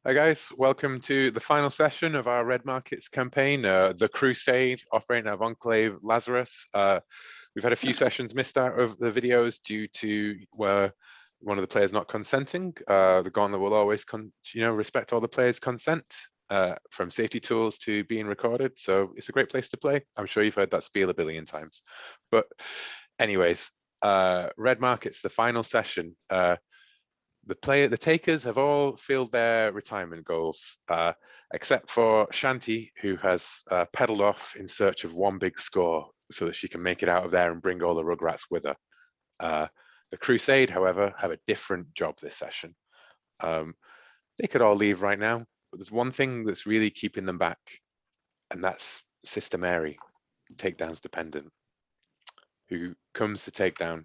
Hi guys, welcome to the final session of our Red Markets campaign, the Crusade, operating out of Enclave Lazarus. We've had a few sessions missed out of the videos due to where one of the players not consenting. The Gauntlet will always respect all the players' consent, from safety tools to being recorded. So it's a great place to play. I'm sure you've heard that spiel a billion times. But anyways, Red Markets, the final session. The takers have all filled their retirement goals, except for Shanti, who has pedaled off in search of one big score so that she can make it out of there and bring all the Rugrats with her. The Crusade, however, have a different job this session. They could all leave right now, but there's one thing that's really keeping them back, and that's Sister Mary, Takedown's dependent, who comes to Takedown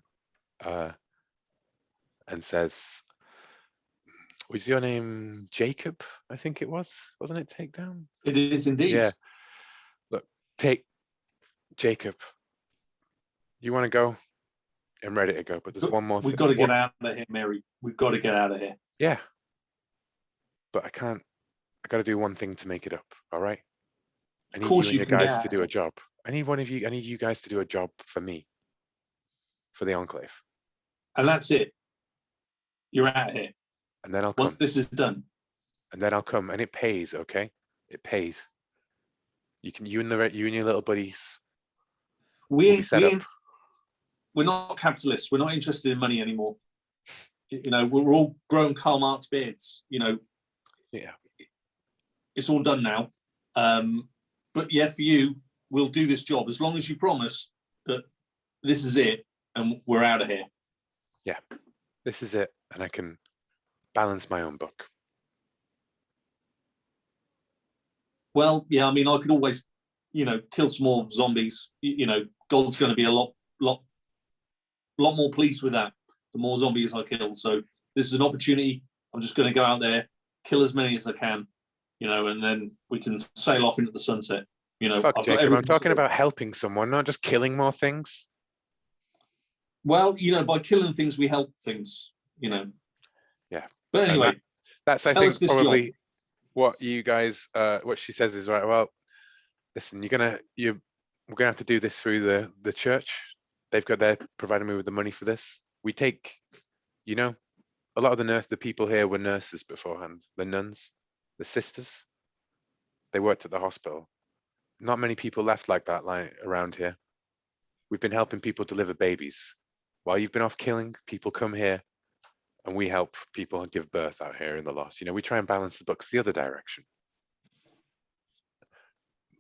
and says, was your name Jacob? I think it was, wasn't it? Takedown? It is indeed. Yeah. Look, Jacob. You want to go? I'm ready to go, but there's one more thing. We've got to get out of here, Mary. We've got to get out of here. Yeah. But I can't. I got to do one thing to make it up. All right. I need you and your guys to do a job. I need you guys to do a job for me, for the Enclave. And that's it. You're out of here. And then I'll come. Once this is done. And then I'll come, and it pays, okay? It pays. You and your little buddies. We're not capitalists. We're not interested in money anymore. You know, we're all grown Karl Marx beards. You know. Yeah. It's all done now. But yeah, for you, we'll do this job as long as you promise that this is it and we're out of here. Yeah, this is it, and I can balance my own book. Well, yeah, I mean, I could always, kill some more zombies. God's going to be a lot more pleased with that. The more zombies I kill. So this is an opportunity. I'm just going to go out there, kill as many as I can, and then we can sail off into the sunset. Fuck, Jacob, I'm talking about helping someone, not just killing more things. Well, by killing things, we help things, Yeah. But anyway, that's I think probably what you guys, what she says is right. Well, listen, we're gonna have to do this through the church. They're providing me with the money for this. We take, a lot of the people here were nurses beforehand, the nuns, the sisters. They worked at the hospital. Not many people left like that around here. We've been helping people deliver babies. While you've been off killing, people come here and we help people give birth out here in the lost. We try and balance the books the other direction.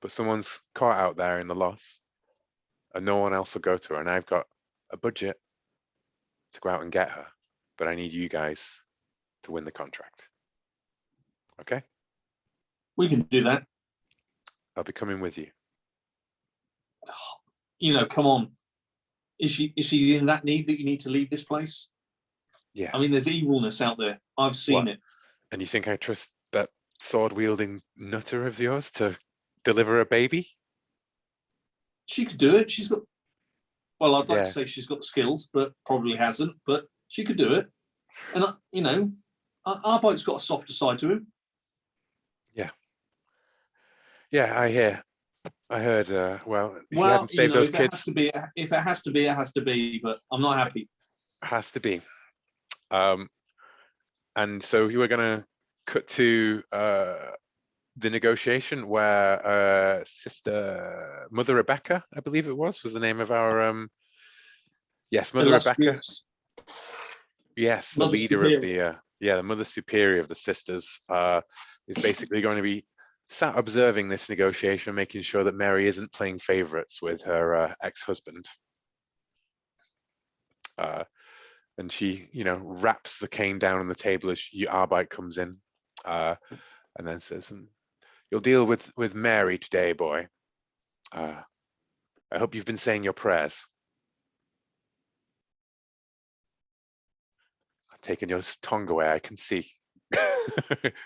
But someone's caught out there in the loss and no one else will go to her. And I've got a budget to go out and get her. But I need you guys to win the contract. Okay? We can do that. I'll be coming with you. Come on. Is she in that need that you need to leave this place? Yeah. I mean, there's evilness out there. I've seen it. And you think I trust that sword-wielding nutter of yours to deliver a baby? She could do it. She's got... Well, I'd like to say she's got skills, but probably hasn't. But she could do it. And, Arbeit's got a softer side to him. Yeah. Yeah, I heard, if you haven't saved those kids... If it has to be, it has to be, but I'm not happy. Has to be. And so you were going to cut to the negotiation where Mother Rebecca, I believe it was the name of our... yes, Mother Rebecca. Yes, the leader of the Mother Superior of the sisters is basically going to be sat observing this negotiation, making sure that Mary isn't playing favorites with her ex-husband. And she, wraps the cane down on the table as Arbeit comes in, and then says, "You'll deal with Mary today, boy. I hope you've been saying your prayers." I've taken your tongue away, I can see.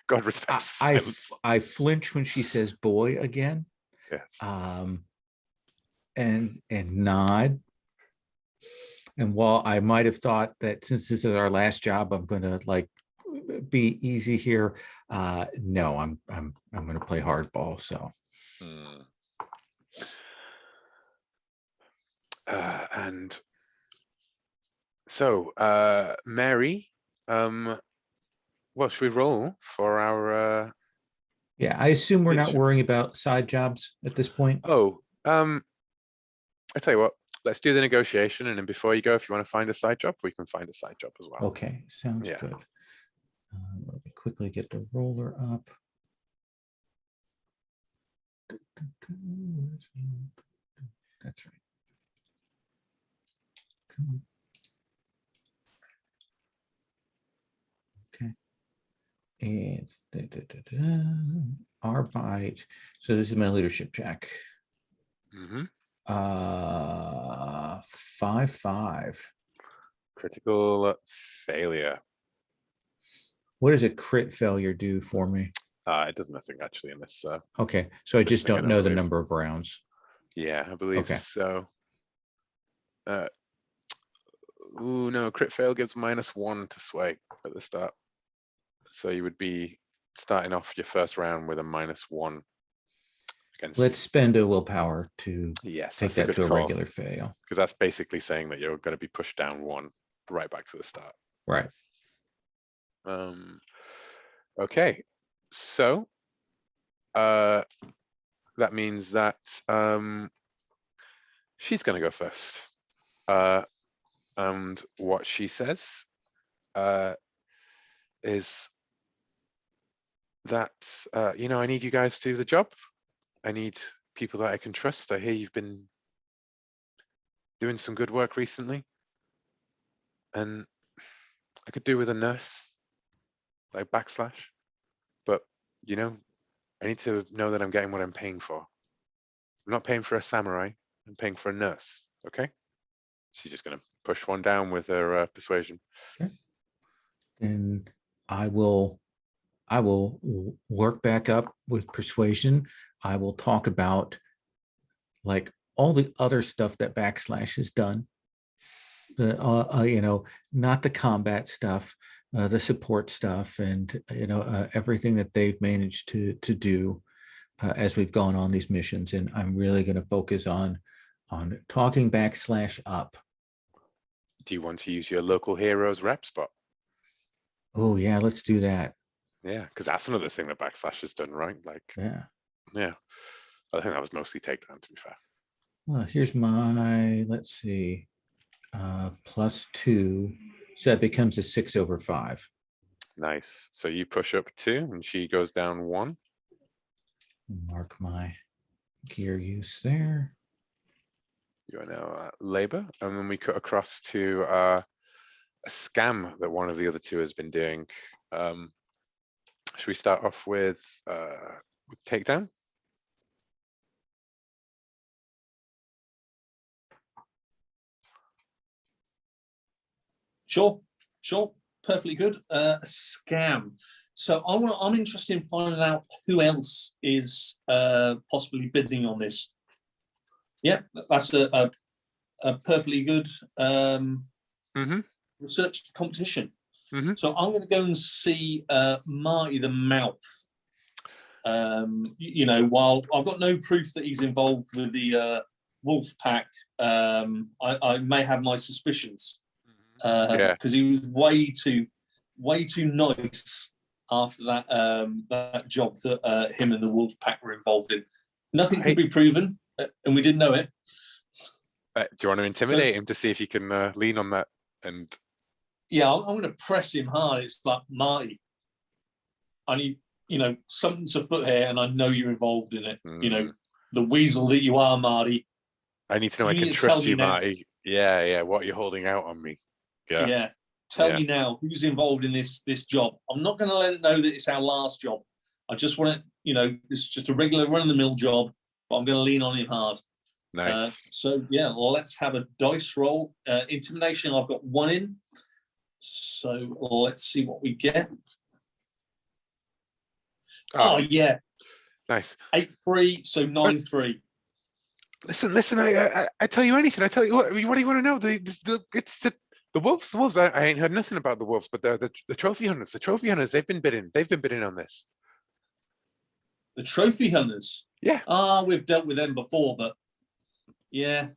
God respects. I flinch when she says "boy" again. Yes. And nod. And while I might have thought that since this is our last job, I'm going to be easy here. No, I'm going to play hardball. So. And so, Mary, what should we roll for our? Yeah, I assume we're not leadership? worrying about side jobs at this point. Oh, I tell you what. Let's do the negotiation, and then before you go, if you want to find a side job, we can find a side job as well. Okay, sounds Yeah. good. Let me quickly get the roller up. That's right. Come on. Okay. And our bite. So this is my leadership check. 5-5. Critical failure. What does a crit failure do for me? It does nothing actually in this. Okay, so I just thing, I don't don't know the believe. number of rounds. Yeah, I believe Okay. so. Ooh, no, crit fail gives -1 to sway at the start. So you would be starting off your first round with a -1 against Let's spend a willpower to yes, take that's a that good to a call, regular fail. because that's basically saying that you're going to be pushed down 1 right back to the start. Right. Okay, so that means that she's going to go first. And what she says is that, you know, I need you guys to do the job. I need people that I can trust. I hear you've been doing some good work recently. And I could do with a nurse, like Backslash. But, you know, I need to know that I'm getting what I'm paying for. I'm not paying for a samurai. I'm paying for a nurse, okay? She's just going to push 1 down with her persuasion. Okay. And I will work back up with persuasion. I will talk about like all the other stuff that Backslash has done. You know, not the combat stuff, the support stuff, and you know everything that they've managed to do as we've gone on these missions. And I'm really going to focus on talking Backslash up. Do you want to use your local heroes rep spot? Oh yeah, let's do that. Yeah, because that's another thing that Backslash has done, right? Like, Yeah. I think that was mostly takedown, to be fair. Well, here's my, let's see, +2. So that becomes a 6/5. Nice. So you push up 2 and she goes down 1. Mark my gear use there. You are now labor. And then we cut across to a scam that one of the other 2 has been doing. Should we start off with takedown? Sure, perfectly good. A scam. So I'm interested in finding out who else is possibly bidding on this. Yeah, that's a perfectly good research competition. So I'm going to go and see Marty the Mouth. You know, while I've got no proof that he's involved with the wolf pack, I may have my suspicions. Because he was way too nice after that that job that him and the wolf pack were involved in. Nothing could be proven, and we didn't know it. Do you want to intimidate him to see if you can lean on that? And yeah, I'm going to press him hard. It's like, Marty, I need, you know, something's afoot here, and I know you're involved in it. You know, the weasel that you are, Marty. I need to know I can trust you, Marty. Yeah. What are you holding out on me? Yeah. Tell me now who's involved in this job. I'm not going to let it know that it's our last job. I just want it, you know, this is just a regular run-of-the-mill job, but I'm going to lean on him hard. Nice. So yeah, let's have a dice roll. Intimidation, I've got 1 in. So let's see what we get. Oh yeah. Nice. 8-3, so 9-3. Listen. I tell you anything. I tell you what do you want to know? The wolves. I ain't heard nothing about the wolves, but the trophy hunters. The trophy hunters. They've been bidding on this. The trophy hunters. Yeah. We've dealt with them before, but yeah.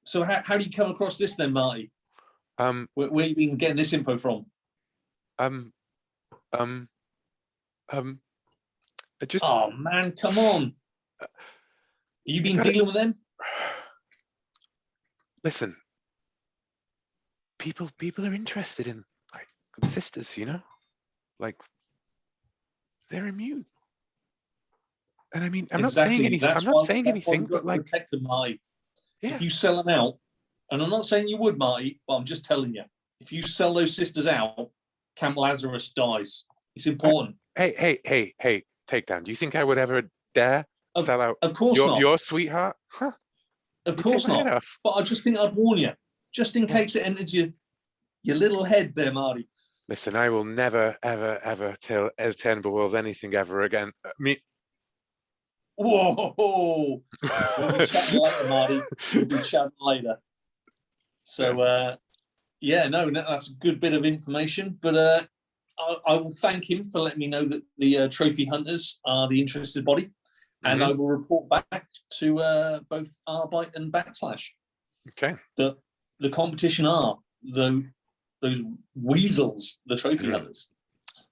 So how do you come across this then, Marty? Where you been getting this info from? Just. Oh man, come on. You been dealing with them? Listen. People are interested in like the sisters, you know, like they're immune. And I mean, I'm not saying anything. I'm not saying anything, but like, protect them, Marty. Yeah. If you sell them out, and I'm not saying you would, Marty, but I'm just telling you, if you sell those sisters out, Camp Lazarus dies. It's important. Hey, Takedown. Do you think I would ever dare sell out? Of course not. Your sweetheart? Huh? Of course not. But I just think I'd warn you, just in case it enters your little head there, Marty. Listen, I will never, ever tell Timberwolves anything ever again. Whoa! We'll be chatting later, Marty. We'll be chatting later. So, yeah, no, that's a good bit of information. But I will thank him for letting me know that the trophy hunters are the interested body, and I will report back to both Arbite and Backslash. Okay. The competition are those weasels, the trophy hunters.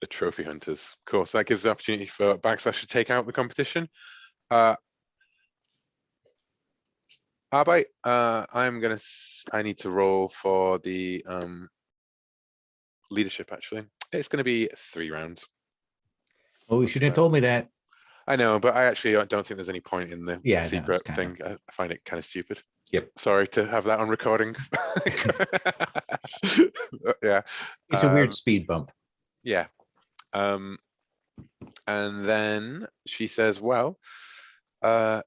The trophy hunters, of course. That gives the opportunity for Backslash to take out the competition. Arbite, I need to roll for the leadership. Actually, it's going to be 3 rounds. Oh, you should have told me that. I know, but I actually don't think there's any point in the secret thing. I find it kind of stupid. Yep. Sorry to have that on recording. Yeah. It's a weird speed bump. Yeah. And then she says, well, okay,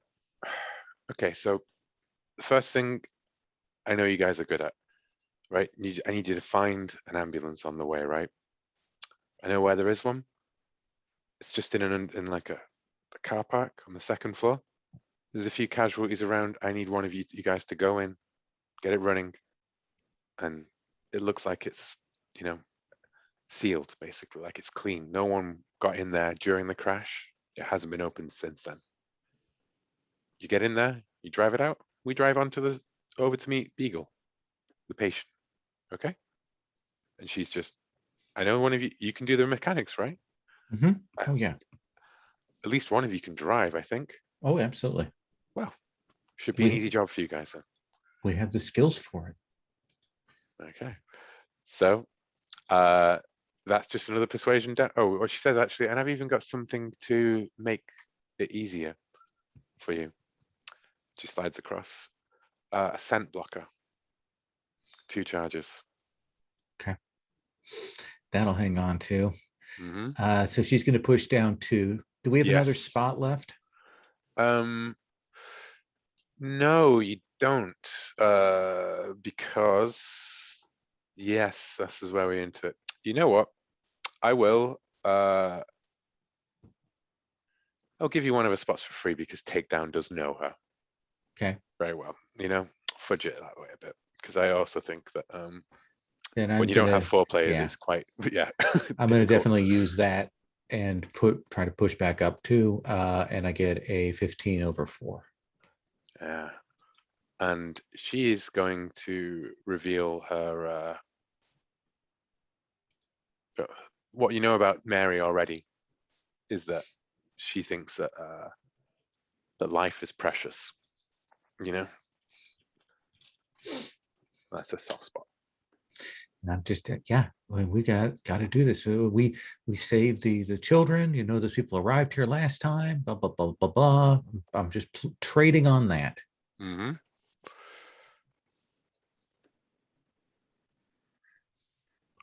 so the first thing I know you guys are good at, right? I need you to find an ambulance on the way, right? I know where there is one. It's just in like a car park on the 2nd floor. There's a few casualties around. I need one of you guys to go in, get it running, and it looks like it's, you know, sealed, basically, like it's clean. No one got in there during the crash. It hasn't been opened since then. You get in there, you drive it out. We drive over to meet Beagle, the patient. Okay? And she's just, I know one of you can do the mechanics, right? Oh yeah. At least one of you can drive, I think. Oh, absolutely. Well, should be an easy job for you guys then. We have the skills for it. Okay. So that's just another persuasion. Oh, what she says actually, and I've even got something to make it easier for you. She slides across a scent blocker. 2 charges. Okay. That'll hang on to. So she's going to push down 2. Do we have another spot left? No, you don't. Because yes, this is where we're into it. You know what? I will. I'll give you one of her spots for free because Takedown does know her. Okay. Very well. You know, fudge it that way a bit because I also think that then when you don't have 4 players, it's quite I'm going to definitely use that and try to push back up 2, and I get a 15 over 4. Yeah, and she is going to reveal her what you know about Mary already is that she thinks that that life is precious. You know, that's a soft spot. And I'm just we got to do this. So we saved the children. You know, those people arrived here last time. Blah blah blah blah blah. I'm just trading on that.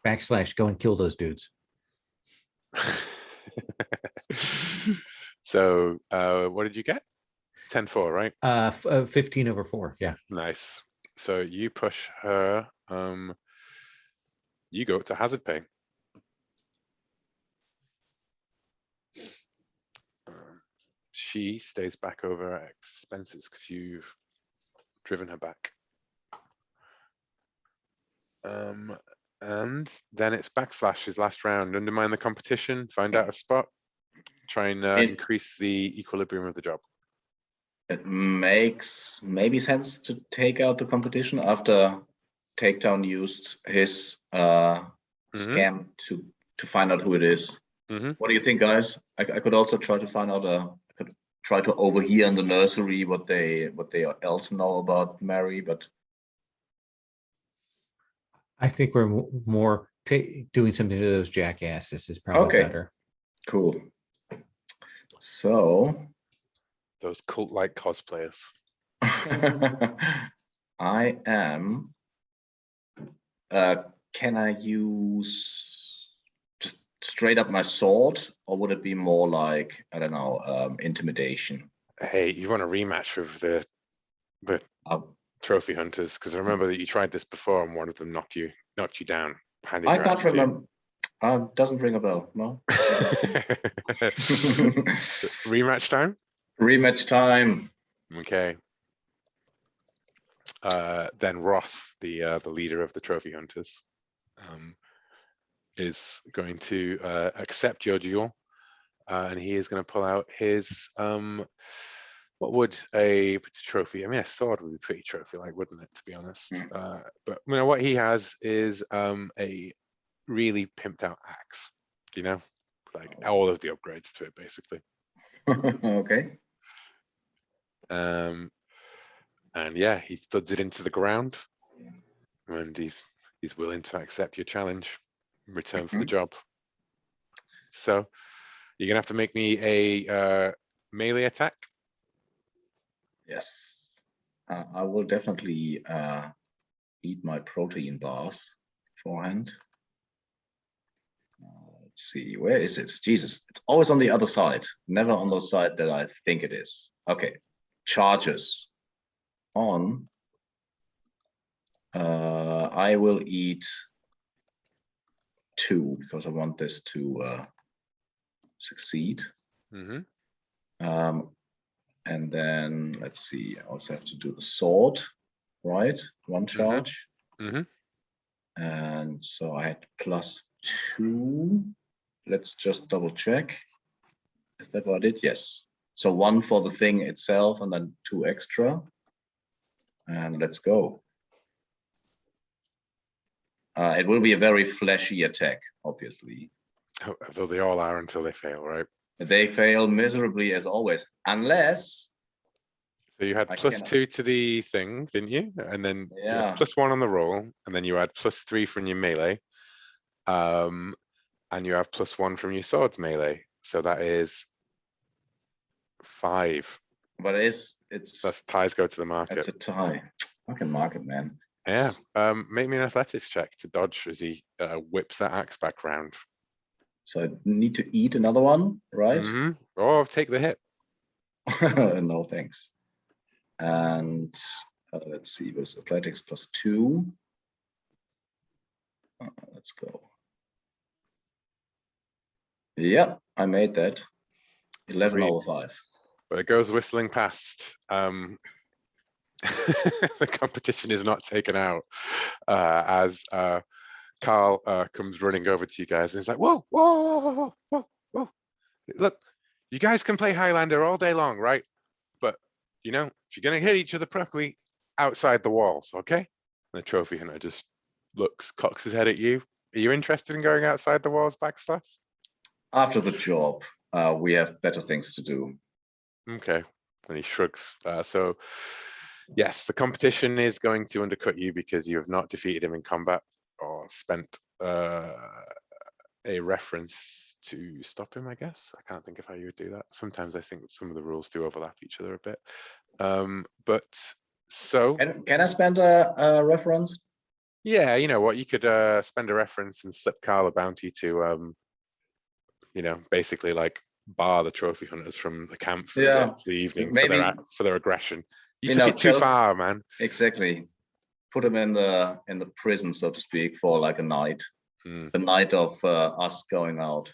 Backslash, go and kill those dudes. So what did you get? 10-4, right? 15 over 4. Yeah. Nice. So you push her. You go to hazard pay. She stays back over her expenses because you've driven her back. And then it's Backslash's last round. Undermine the competition, find out a spot, try and increase the equilibrium of the job. It makes maybe sense to take out the competition after Takedown used his scam to find out who it is. What do you think, guys? I could also try to find out. I could try to overhear in the nursery what they else know about Mary, but I think we're more doing something to those jackasses is probably better. Cool. So those cult-like cosplayers. I am. Can I use just straight up my sword, or would it be more like, I don't know, intimidation? Hey, you want a rematch with the trophy hunters? Because I remember that you tried this before, and one of them knocked you down. I can't remember. Doesn't ring a bell. No. Rematch time. Rematch time. Okay. Then Ross, the leader of the trophy hunters, is going to accept your duel, and he is going to pull out his what would a trophy? I mean, a sword would be pretty trophy-like, wouldn't it? To be honest, but you know what he has is a really pimped out axe. You know, like all of the upgrades to it, basically. Okay. And yeah, he thuds it into the ground, and he's willing to accept your challenge in return for the job. So you're gonna have to make me a melee attack. Yes, I will definitely eat my protein bars beforehand. Let's see, where is it? Jesus, it's always on the other side, never on the side that I think it is. Okay, charges on. I will eat 2 because I want this to succeed. And then let's see, I also have to do the sword, right? 1 charge. And so I had +2. Let's just double check. Is that what I did? Yes. So 1 for the thing itself and then 2 extra. And let's go. It will be a very flashy attack, obviously. Though they all are until they fail, right? They fail miserably as always, unless. So you had +2 to the thing, didn't you? And then you had +1 on the roll, and then you had +3 from your melee, and you have +1 from your sword's melee. So that is 5. But it's that's ties go to the market. It's a tie. Fucking market, man. Yeah. Make me an athletics check to dodge as he whips that axe back round. So I need to eat another one, right? Or take the hit. No, thanks. And let's see, it was athletics +2. Let's go. Yeah, I made that. 11 over 5. But it goes whistling past. The competition is not taken out as Carl comes running over to you guys and he's like, whoa, whoa, whoa, whoa, whoa, whoa. Look, you guys can play Highlander all day long, right? But, you know, if you're going to hit each other properly, outside the walls, okay? And the trophy hunter just cocks his head at you. Are you interested in going outside the walls, Backslash? After the job, we have better things to do. Okay. And he shrugs. So, yes, the competition is going to undercut you because you have not defeated him in combat or spent a reference to stop him, I guess. I can't think of how you would do that. Sometimes I think some of the rules do overlap each other a bit. But so... Can I spend a reference? Yeah, you know what? You could spend a reference and slip Carl a bounty to, you know, basically like bar the trophy hunters from the camp for the evening for their aggression. You took it too far, man. Exactly. Put them in the prison, so to speak, for like a night. The night of us going out.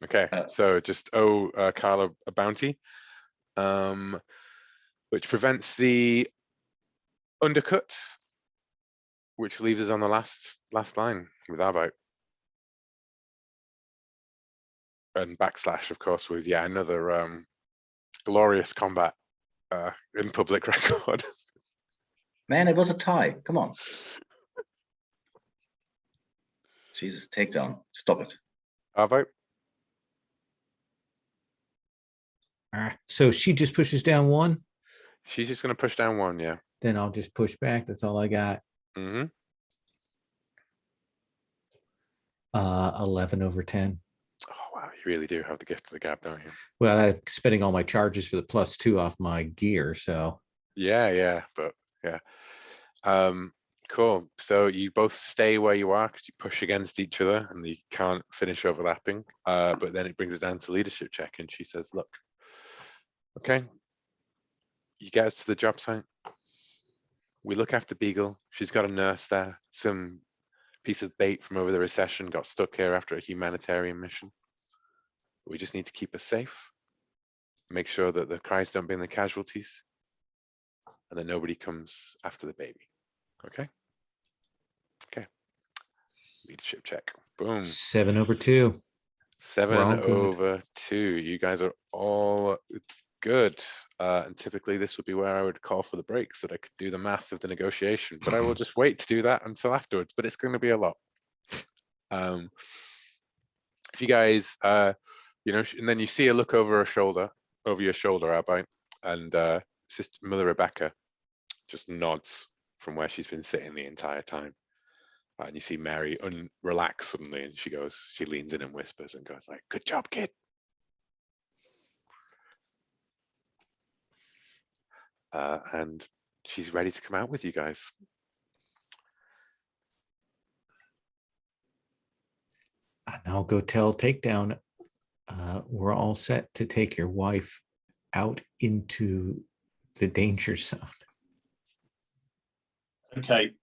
Okay, so just owe Carl a bounty, which prevents the undercut which leaves us on the last line with Arbite. And Backslash, of course, with another glorious combat in public record. Man, it was a tie. Come on. Jesus, takedown. Stop it. Arbite? So she just pushes down one. She's just going to push down one, yeah. Then I'll just push back. That's all I got. 11/10. Oh, wow. You really do have the gift of the gab, don't you? Well, I'm spending all my charges for the +2 off my gear, so. Yeah. But yeah. Cool. So you both stay where you are because you push against each other and you can't finish overlapping. But then it brings us down to leadership check. And she says, look, okay, you get us to the job site. We look after Beagle. She's got a nurse there. Some piece of bait from over the recession got stuck here after a humanitarian mission. We just need to keep her safe. Make sure that the cries don't bring the casualties. And then nobody comes after the baby. Okay? Okay. Leadership check. Boom. 7/2. 7/2. You guys are all good. And typically this would be where I would call for the break so that I could do the math of the negotiation. But I will just wait to do that until afterwards. But it's going to be a lot. If you guys, and then you see a look over your shoulder, Arbite, and Sister Mother Rebecca just nods from where she's been sitting the entire time. And you see Mary relax suddenly, and she leans in and whispers and goes like, "Good job, kid." And she's ready to come out with you guys. And I'll go tell Takedown, we're all set to take your wife out into the danger zone. Okay.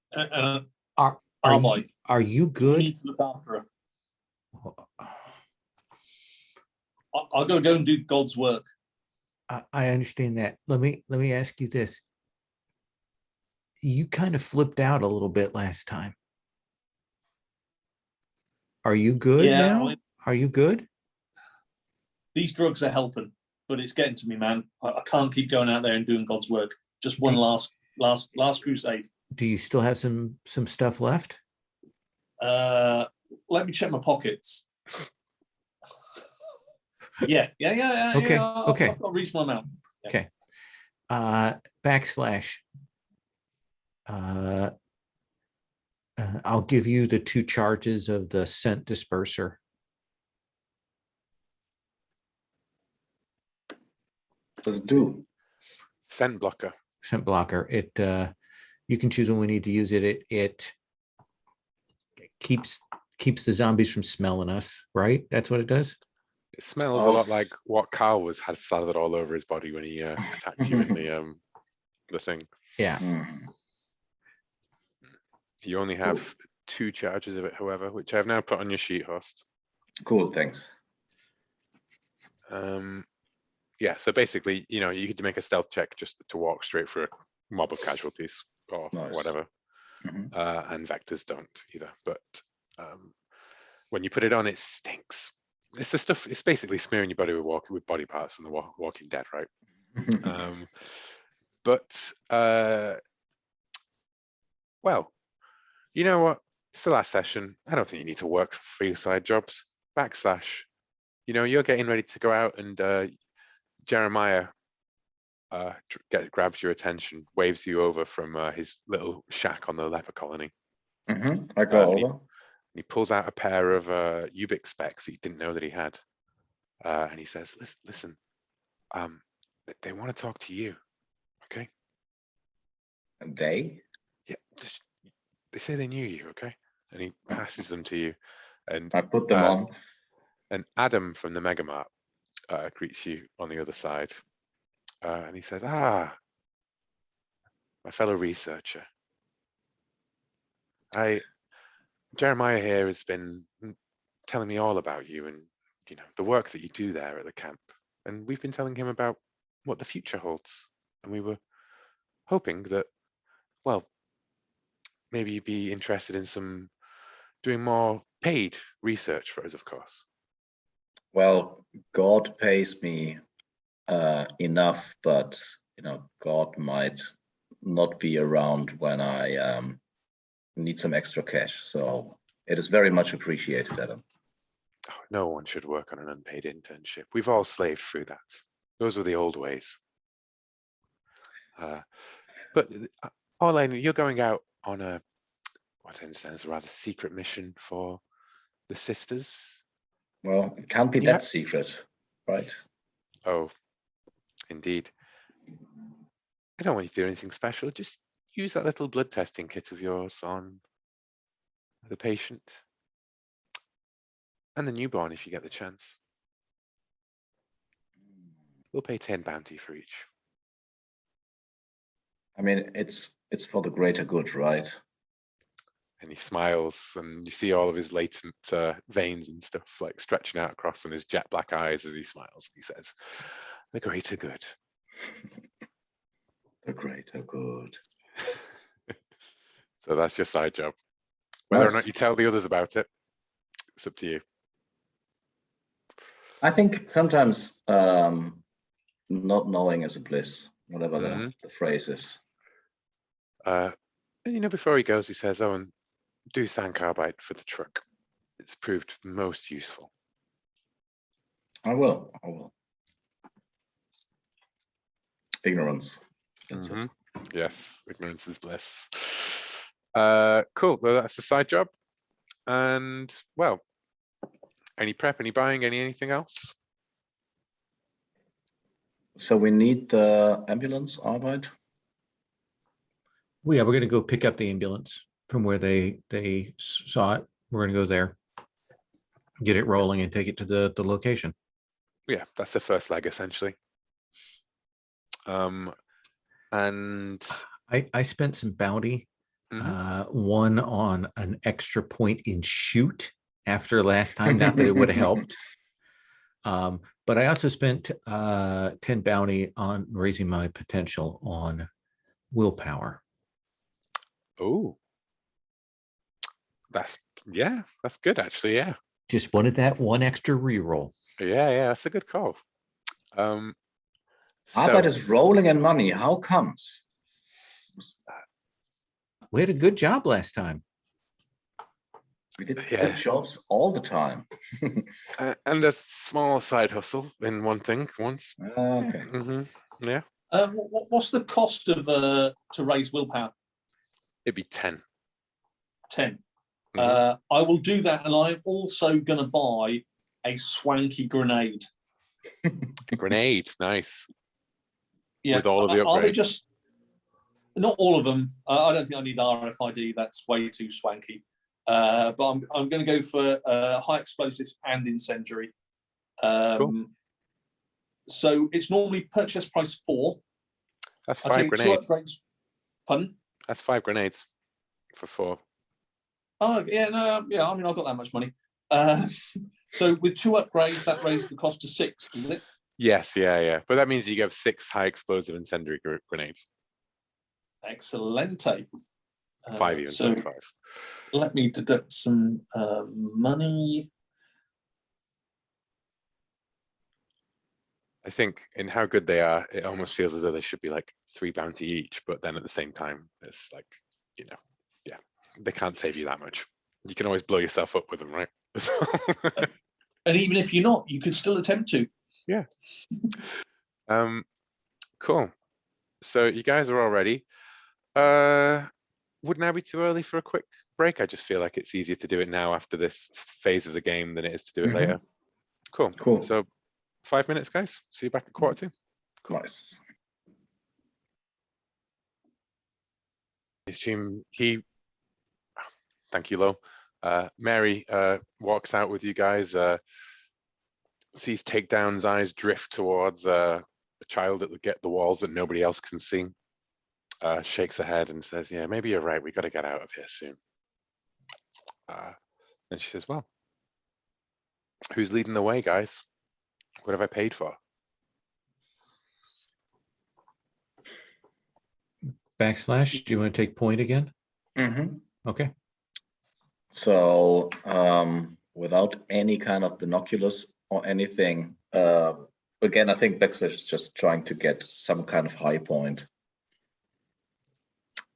Are you good? You need to look after her. I'll go and do God's work. I understand that. Let me ask you this. You kind of flipped out a little bit last time. Are you good now? Are you good? These drugs are helping, but it's getting to me, man. I can't keep going out there and doing God's work. Just one last crusade. Do you still have some stuff left? Let me check my pockets. Yeah. Okay. I've got a reasonable amount. Yeah. Okay. Backslash. I'll give you the 2 charges of the scent disperser. What does it do? Scent blocker. Scent blocker. It you can choose when we need to use it. It keeps the zombies from smelling us, right? That's what it does. It smells a lot like what Carl had slathered all over his body when he attacked you in the thing. Yeah. You only have 2 charges of it, however, which I've now put on your sheet, host. Cool, thanks. Yeah, so basically, you could make a stealth check just to walk straight through a mob of casualties or whatever. And vectors don't either. But when you put it on, it stinks. It's the stuff. It's basically smearing your body with body parts from the Walking Dead, right? But well, you know what? It's the last session. I don't think you need to work for 3 side jobs. Backslash. You're getting ready to go out, and Jeremiah grabs your attention, waves you over from his little shack on the leper colony. I go over. He pulls out a pair of Ubix specs that he didn't know that he had. And he says, listen, they want to talk to you, okay? And they? Yeah, they say they knew you, okay? And he passes them to you. And I put them on. And Adam from the Megamart greets you on the other side. And he says, my fellow researcher. Jeremiah here has been telling me all about you and, the work that you do there at the camp. And we've been telling him about what the future holds. And we were hoping that, well, maybe you'd be interested in doing more paid research for us, of course. Well, God pays me enough, but God might not be around when I need some extra cash. So it is very much appreciated, Adam. Oh, no one should work on an unpaid internship. We've all slaved through that. Those were the old ways. But Arlene, you're going out on what I understand is a rather secret mission for the sisters. Well, it can't be that secret, right? Oh, indeed. I don't want you to do anything special. Just use that little blood testing kit of yours on the patient and the newborn if you get the chance. We'll pay 10 bounty for each. I mean, it's for the greater good, right? And he smiles, and you see all of his latent veins and stuff like stretching out across in his jet black eyes as he smiles. He says, "The greater good." The greater good. So that's your side job. Whether or Nice. not you tell the others about it, it's up to you. I think sometimes not knowing is a bliss, whatever the phrase is. And before he goes, he says, "Oh, and do thank Arbite for the truck. It's proved most useful." I will. Ignorance. That's it. Yes, ignorance is bliss. Cool. Well, that's the side job. And well, any prep, any buying, anything else? So we need the ambulance, Arbeit? Well, yeah, we're going to go pick up the ambulance from where they saw it. We're going to go there, get it rolling, and take it to the location. Yeah, that's the first leg essentially. And I spent some bounty, one on an extra point in shoot after last time. Not that it would have helped. But I also spent 10 bounty on raising my potential on willpower. oh, that's good actually. Yeah. Just wanted that one extra reroll. Yeah, that's a good call. Arbeit is rolling in money. How comes? We had a good job last time. We did good jobs all the time. And a small side hustle in one thing once. Okay. Yeah. What's the cost of to raise willpower? It'd be 10. 10. I will do that, and I'm also going to buy a swanky grenade. Grenade, nice. Yeah. With all of the upgrades. Are they just not all of them? I don't think I need RFID. That's way too swanky. But I'm going to go for high explosives and incendiary. Cool. So it's normally purchase price 4. That's I'll 5 take grenades. 2 upgrades. Pardon? That's 5 grenades for 4. Oh yeah, no, yeah. I mean, I've got that much money. So with 2 upgrades, that raises the cost to 6, does it? Yes, yeah. But that means you get 6 high explosive incendiary grenades. Excellente. 5 even, so 5. Let me deduct some money. I think in how good they are, it almost feels as though they should be like 3 bounty each, but then at the same time, it's like, they can't save you that much. You can always blow yourself up with them, right? And even if you're not, you could still attempt to. Yeah. Cool. So you guys are all ready. Would now be too early for a quick break? I just feel like it's easier to do it now after this phase of the game than it is to do it later. Cool. So 5 minutes, guys. See you back at 1:45. Nice. I assume thank you, Lo. Mary walks out with you guys, sees Takedown's eyes drift towards a child at the walls that nobody else can see. Shakes her head and says, "Yeah, maybe you're right. We got to get out of here soon." And she says, "Well, who's leading the way, guys? What have I paid for?" Backslash, do you want to take point again? Okay. So without any kind of binoculars or anything, again, I think Backslash is just trying to get some kind of high point.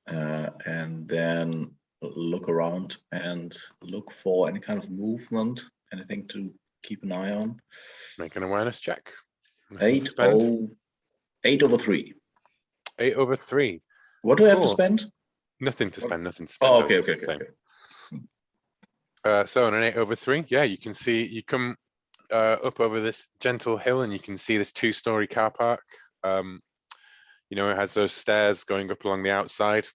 And then look around and look for any kind of movement, anything to keep an eye on. Make an awareness check. 8 over 3. 8 over 3. What do I have to Cool. spend? Nothing to spend, nothing to spend. Oh, no, okay, just okay, the okay, same. okay. So on an 8 over 3, yeah, you can see, you come up over this gentle hill and you can see this 2-story car park. You know, it has those stairs going up along the outside,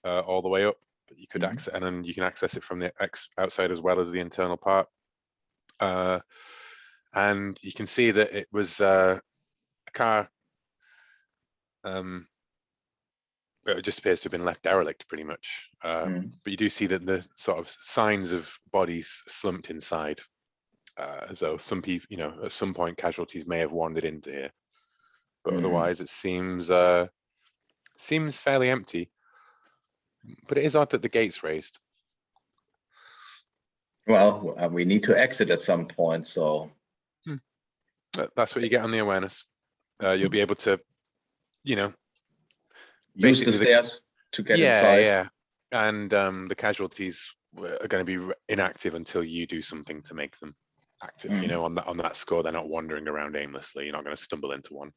all the way up, but you could access, and then you can access it from the outside as well as the internal part. And you can see that it was a car, it just appears to have been left derelict pretty much. But you do see that the sort of signs of bodies slumped inside, as though some people, you know, at some point casualties may have wandered into here. But otherwise it seems fairly empty. But it is odd that the gate's raised. Well, we need to exit at some point, so. That's what you get on the awareness. You'll be able to, you know, Use the stairs to get inside. Yeah, and the casualties are going to be inactive until you do something to make them active. You know, on that score, they're not wandering around aimlessly. You're not going to stumble into one.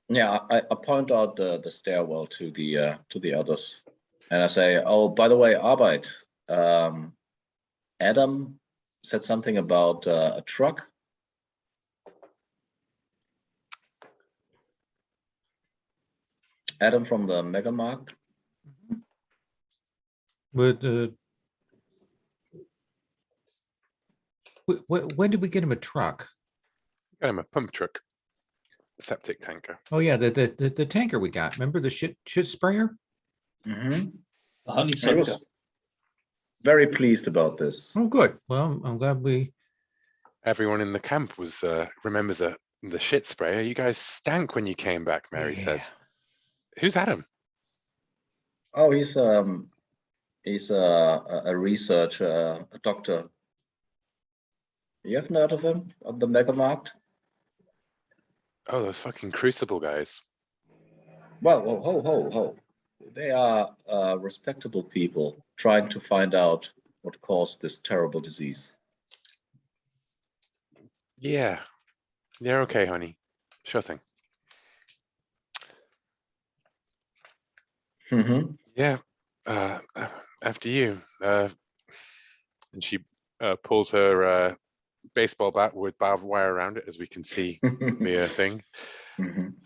Yeah, I point out the stairwell to the others, and I say, "Oh, by the way, Arbeit, Adam said something about a truck." Adam from the Megamarkt. But when did we get him a truck? Got him a pump truck, septic tanker. Oh yeah, the tanker we got. Remember the shit sprayer? The I honeysuckle. was very pleased about this. Oh, good. Well, I'm glad we. Everyone in the camp was remembers the shit sprayer. You guys stank when you came back, Mary says. Who's Adam? Oh, he's a researcher, a doctor. You haven't heard of him on the Megamarkt? Oh, those fucking Crucible guys. Well, ho. They are respectable people trying to find out what caused this terrible disease. Yeah, they're okay, honey. Sure thing. Yeah, after you. And she pulls her baseball bat with barbed wire around it, as we can see the thing.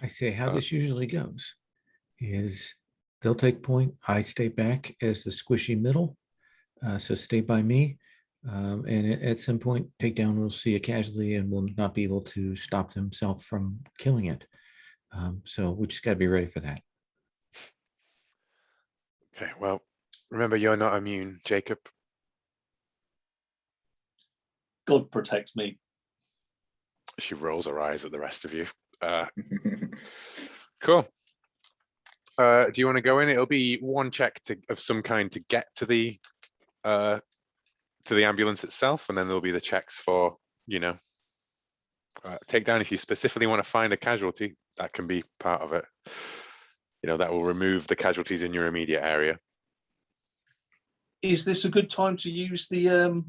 I say how this usually goes is they'll take point. I stay back as the squishy middle. So stay by me. And at some point, takedown will see a casualty and will not be able to stop himself from killing it. So we just got to be ready for that. Okay, well, remember, you're not immune, Jacob. God protects me. She rolls her eyes at the rest of you. Cool. Do you want to go in? It'll be one check of some kind to get to the ambulance itself, and then there'll be the checks for, you know, takedown. If you specifically want to find a casualty, that can be part of it. You know, that will remove the casualties in your immediate area. Is this a good time to use the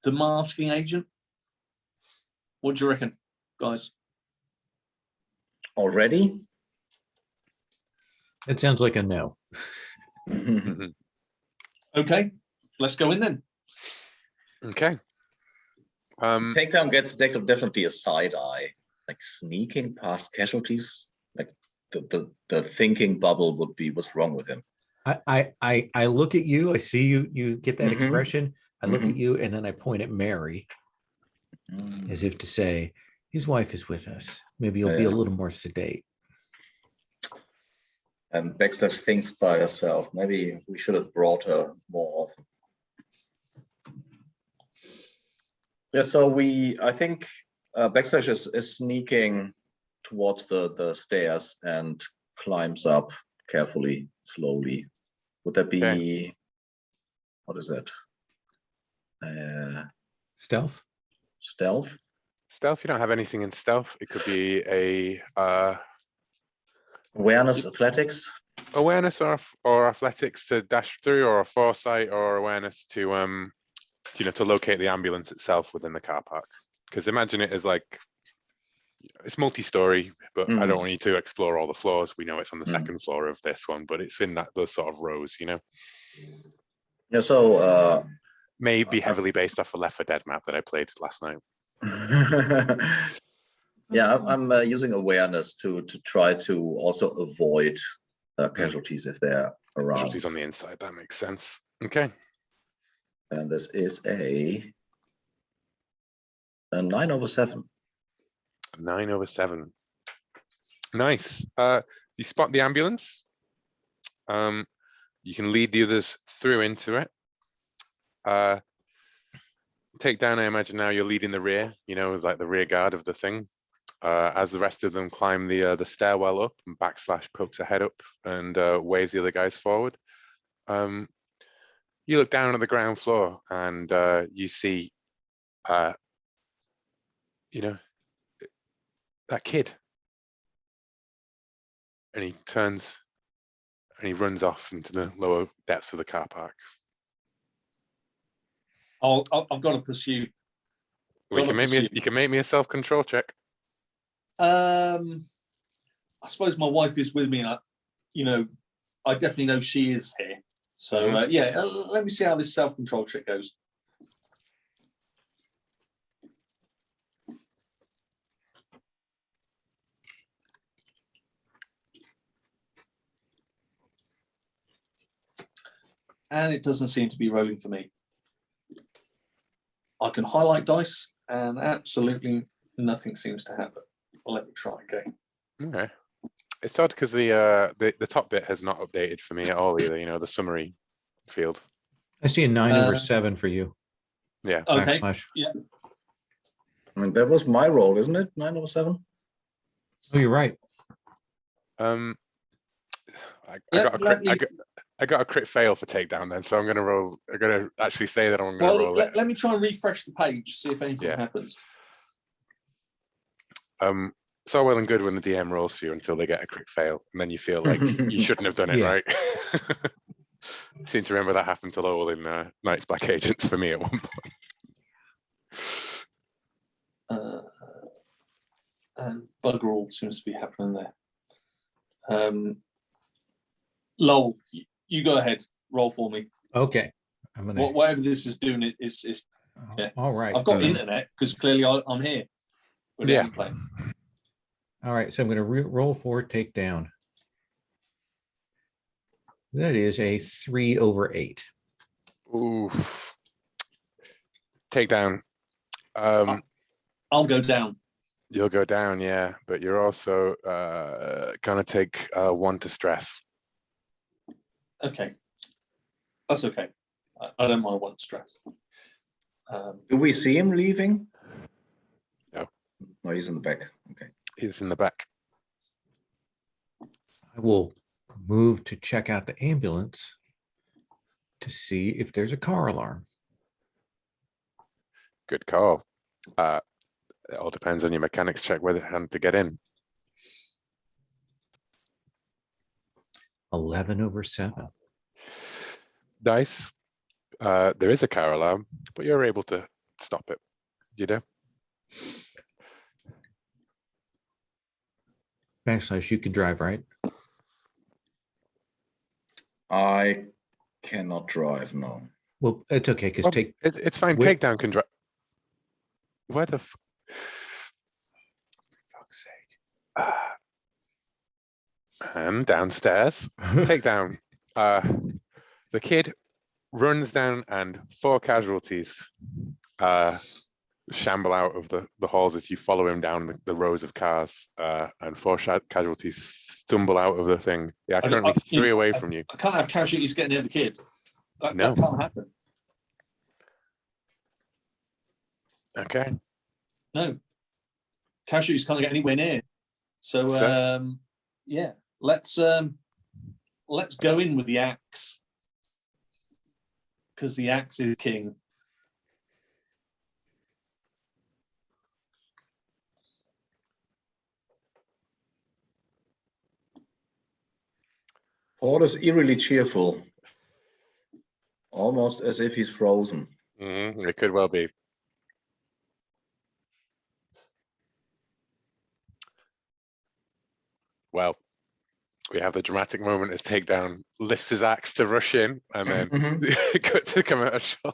masking agent? What do you reckon, guys? Already? It sounds like a no. Okay, let's go in then. Okay. Takedown gets definitely a side eye, like sneaking past casualties. Like the thinking bubble would be what's wrong with him. I look at you. I see you get that expression. I look at you, and then I point at Mary, as if to say, his wife is with us. Maybe you'll be a little more sedate. And Backslash thinks by herself, maybe we should have brought her more often. Yeah, so I think Backslash is sneaking towards the stairs and climbs up carefully, slowly. Would that be Okay. what is that? Stealth. Stealth? Stealth, you don't have anything in stealth. It could be a Awareness, athletics. awareness or athletics to dash through, or a foresight or awareness to to locate the ambulance itself within the car park. Because imagine it as like, it's multi-story, but I don't want you to explore all the floors. We know it's on the second floor of this one, but it's in those sort of rows, Yeah, so may be heavily based off a Left 4 Dead map that I played last night. yeah, I'm using awareness to try to also avoid casualties if they're around. Casualties on the inside, that makes sense. Okay. And this is a 9/7. 9/7. Nice. You spot the ambulance. You can lead the others through into it. Take down, I imagine now you're leading the rear, as like the rear guard of the thing. As the rest of them climb the stairwell up, and Backslash pokes a head up and waves the other guys forward. You look down at the ground floor and you see, that kid. And he turns and he runs off into the lower depths of the car park. I've got to pursue. You can make me a self-control check. I suppose my wife is with me, and I definitely know she is here. So let me see how this self-control check goes. And it doesn't seem to be rolling for me. I can highlight dice, and absolutely nothing seems to happen. Well, let me try again. Okay. It's odd because the top bit has not updated for me at all either. The summary field. I see a 9/7 for you. Yeah. Okay. Backslash. Yeah. I mean, that was my roll, isn't it? 9/7. Oh, you're right. I got a crit fail for takedown then, so I'm gonna roll. I'm gonna actually say that I'm gonna roll it. Let me try and refresh the page, see if anything happens. It's all well and good when the DM rolls for you until they get a crit fail, and then you feel like you shouldn't have done it, right? I seem to remember that happened to Lowell in Knights Black Agents for me at one point. And bugger all seems to be happening there. Lowell, you go ahead, roll for me. Okay. I'm gonna. Whatever this is doing, it's yeah. All right. I've got internet because clearly I'm here. Yeah. All right. So I'm going to roll for takedown. That is a 3/8. Ooh. Takedown. I'll go down. You'll go down, yeah, but you're also gonna take 1 to stress. Okay, that's okay. I don't mind 1 stress. Do we see him leaving? No. No, he's in the back. Okay. He's in the back. I will move to check out the ambulance to see if there's a car alarm. Good call. It all depends on your mechanics check whether to get in. 11/7. Nice. There is a car alarm, but you're able to stop it. Backslash, you can drive, right? I cannot drive, no. Well, it's okay because it's fine. Takedown can drive. Where the fuck's sake? And downstairs. Takedown. The kid runs down and 4 casualties shamble out of the halls as you follow him down the rows of cars, and 4 casualties stumble out of the thing. Yeah, currently 3 away from you. I can't have casualties getting near the kid. That can't happen. Okay. No. Casualties can't get anywhere near. So yeah, let's go in with the axe because the axe is king. Paul is eerily cheerful, almost as if he's frozen. It could well be. Well, we have the dramatic moment as Takedown lifts his axe to rush in, and then cut to commercial.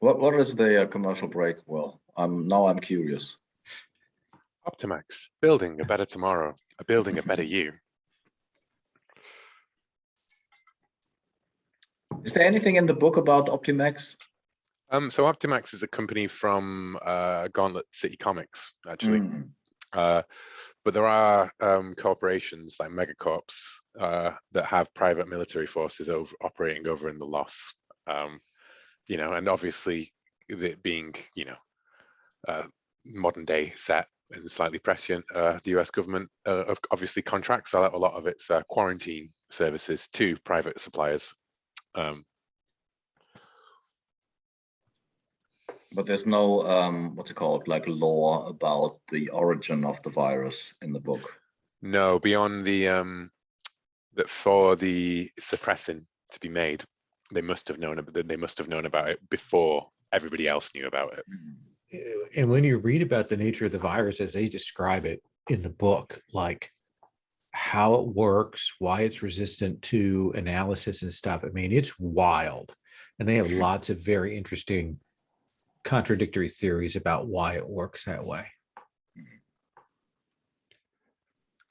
What is the commercial break? Well, I'm curious. Optimax, building a better tomorrow, building a better you. Is there anything in the book about Optimax? So Optimax is a company from Gauntlet City Comics, actually. But there are corporations like megacorps that have private military forces operating over in the Loss. You know, and obviously it being, you know, modern day set and slightly prescient, the US government obviously contracts a lot of its quarantine services to private suppliers. But there's no what's it called, like lore about the origin of the virus in the book. No, beyond the that for the suppressing to be made, they must have known about it before everybody else knew about it. And when you read about the nature of the virus as they describe it in the book, like how it works, why it's resistant to analysis and stuff, I mean, it's wild. And they have lots of very interesting contradictory theories about why it works that way.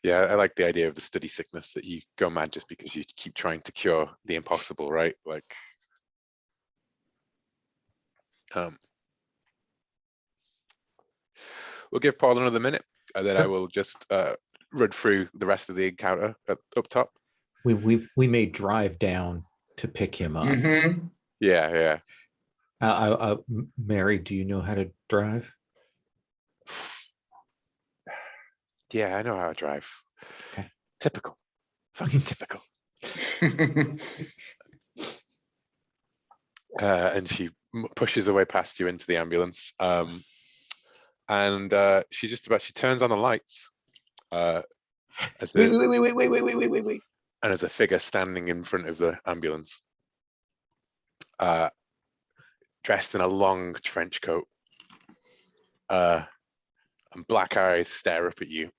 Yeah, I like the idea of the study sickness, that you go mad just because you keep trying to cure the impossible, right? Like, we'll give Paul another minute, and then I will just run through the rest of the encounter up top. We may drive down to pick him up. Yeah. Mary, do you know how to drive? Yeah, I know how to drive. Okay. Typical. Fucking typical. And she pushes her way past you into the ambulance. And she turns on the lights. Wait. And there's a figure standing in front of the ambulance. Dressed in a long trench coat. And black eyes stare up at you.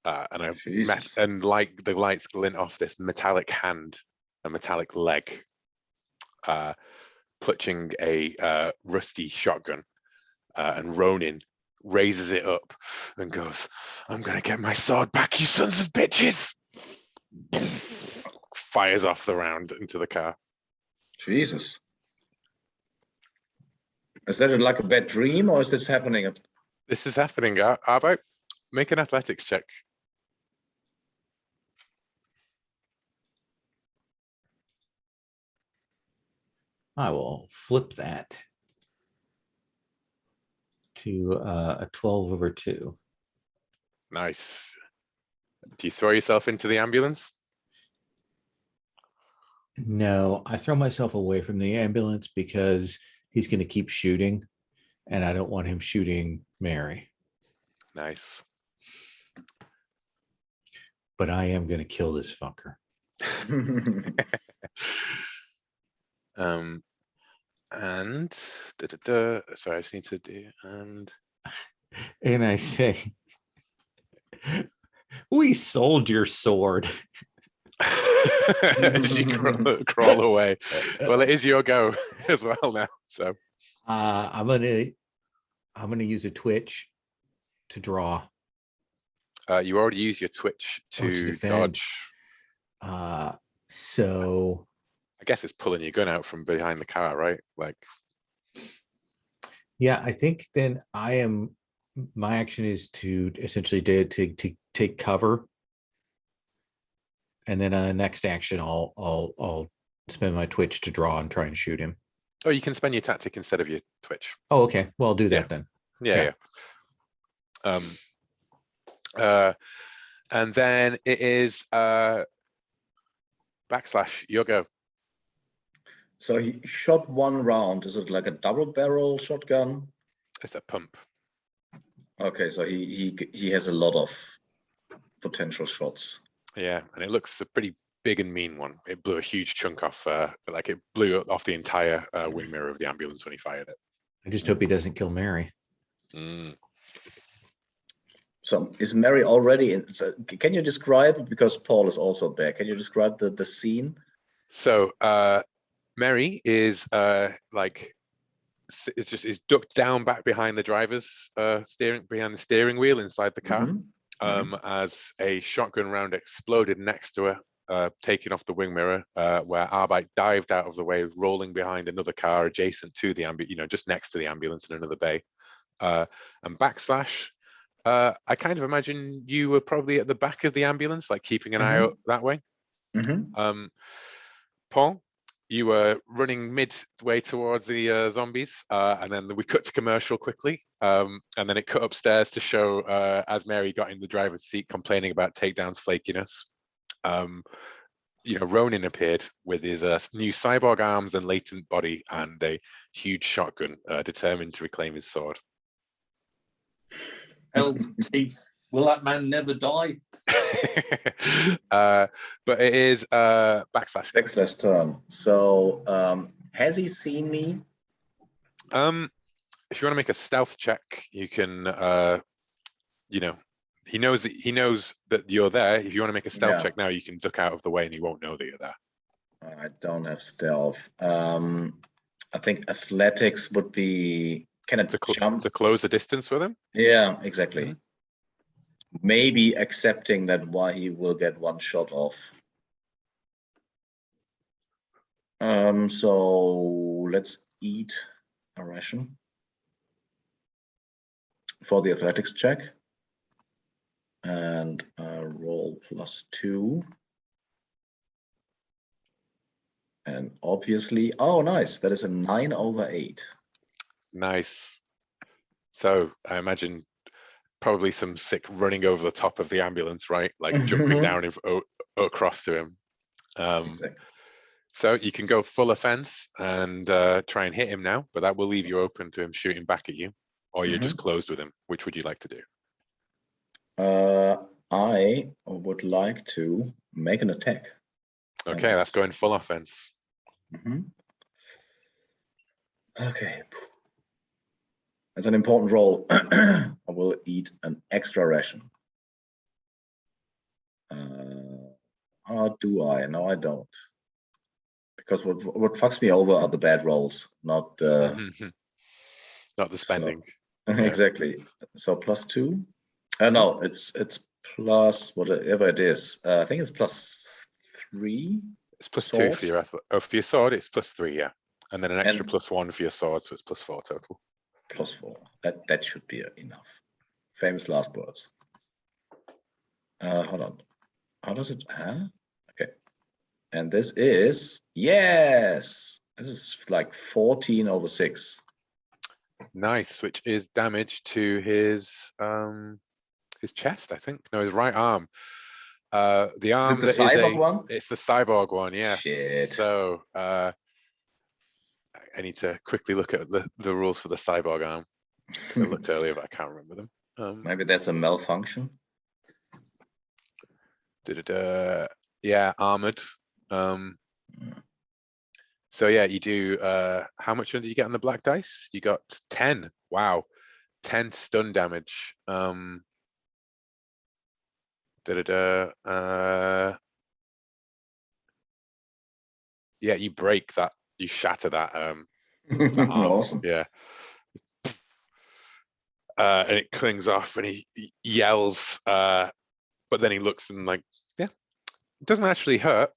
And like the lights glint off this metallic hand, a metallic leg, clutching a rusty shotgun, and Ronin raises it up and goes, "I'm gonna get my sword back, you sons of bitches!" Fires off the round into the car. Jesus. Is that like a bad dream, or is this happening? This is happening. How about make an athletics check? I will flip that to a 12/2. Nice. Do you throw yourself into the ambulance? No, I throw myself away from the ambulance because he's going to keep shooting, and I don't want him shooting Mary. Nice. But I am going to kill this fucker. And sorry, I just need to do and I say, we sold your sword. She crawl away. Well, it is your go as well now. So I'm gonna use a twitch to draw. You already used your twitch to dodge. So I guess it's pulling your gun out from behind the car, right? Like, yeah, I think then my action is to essentially to take cover, and then next action I'll spend my twitch to draw and try and shoot him. Oh, you can spend your tactic instead of your twitch. Oh, okay. Well, I'll do that then. Yeah. And then it is Backslash, your go. So he shot one round. Is it like a double barrel shotgun? It's a pump. Okay, so he has a lot of potential shots. Yeah, and it looks a pretty big and mean one. It blew a huge chunk off, like it blew off the entire wing mirror of the ambulance when he fired it. I just hope he doesn't kill Mary. Mm. So is Mary already in? So can you describe, because Paul is also there, can you describe the scene? So Mary is like, it's just is ducked down back behind the driver's behind the steering wheel inside the car. As a shotgun round exploded next to her, taking off the wing mirror, where Arbite dived out of the way, rolling behind another car adjacent to the ambulance, just next to the ambulance in another bay. And Backslash, I kind of imagine you were probably at the back of the ambulance, like keeping an eye out that way. Paul, you were running midway towards the zombies, and then we cut to commercial quickly, and then it cut upstairs to show as Mary got in the driver's seat complaining about Takedown's flakiness. Ronin appeared with his new cyborg arms and latent body and a huge shotgun, determined to reclaim his sword. Hell's teeth. Will that man never die? But it is Backslash. Backslash turn. So has he seen me? If you want to make a stealth check, you can. He knows that you're there. If you want to make a stealth check now, you can duck out of the way, and he won't know that you're there. I don't have stealth. I think athletics would be. Can it jump to close the distance with him? Yeah, exactly. Maybe accepting that why he will get one shot off. So let's eat a ration for the athletics check and roll +2. And obviously, oh, nice. That is a 9/8. Nice. So I imagine probably some sick running over the top of the ambulance, right? Like jumping down across to him. Exactly. So you can go full offense and try and hit him now, but that will leave you open to him shooting back at you, or you're just closed with him. Which would you like to do? I would like to make an attack. Okay, that's going full offense. Okay. That's an important roll. I will eat an extra ration. Do I? No, I don't. Because what fucks me over are the bad rolls, not the not the spending. So, exactly. So +2. No, it's plus whatever it is. I think it's +3. It's +2 for your effort. Oh, for your sword, it's +3, yeah. And then an extra +1 for your sword, so it's +4 total. +4. That should be enough. Famous last words. Hold on. How does it? Okay. And this is This is like 14/6. Nice, which is damage to his chest, I think. No, his right arm. The arm is it the cyborg one? It's the cyborg one, yes. Shit. So I need to quickly look at the rules for the cyborg arm. I looked earlier, but I can't remember them. Maybe there's a malfunction. Yeah, armored. So yeah, you do. How much did you get on the black dice? You got 10. Wow, 10 stun damage. Yeah, you break that. You shatter that. That arm. Awesome. Yeah. And it clings off, and he yells. But then he looks and like, yeah, it doesn't actually hurt.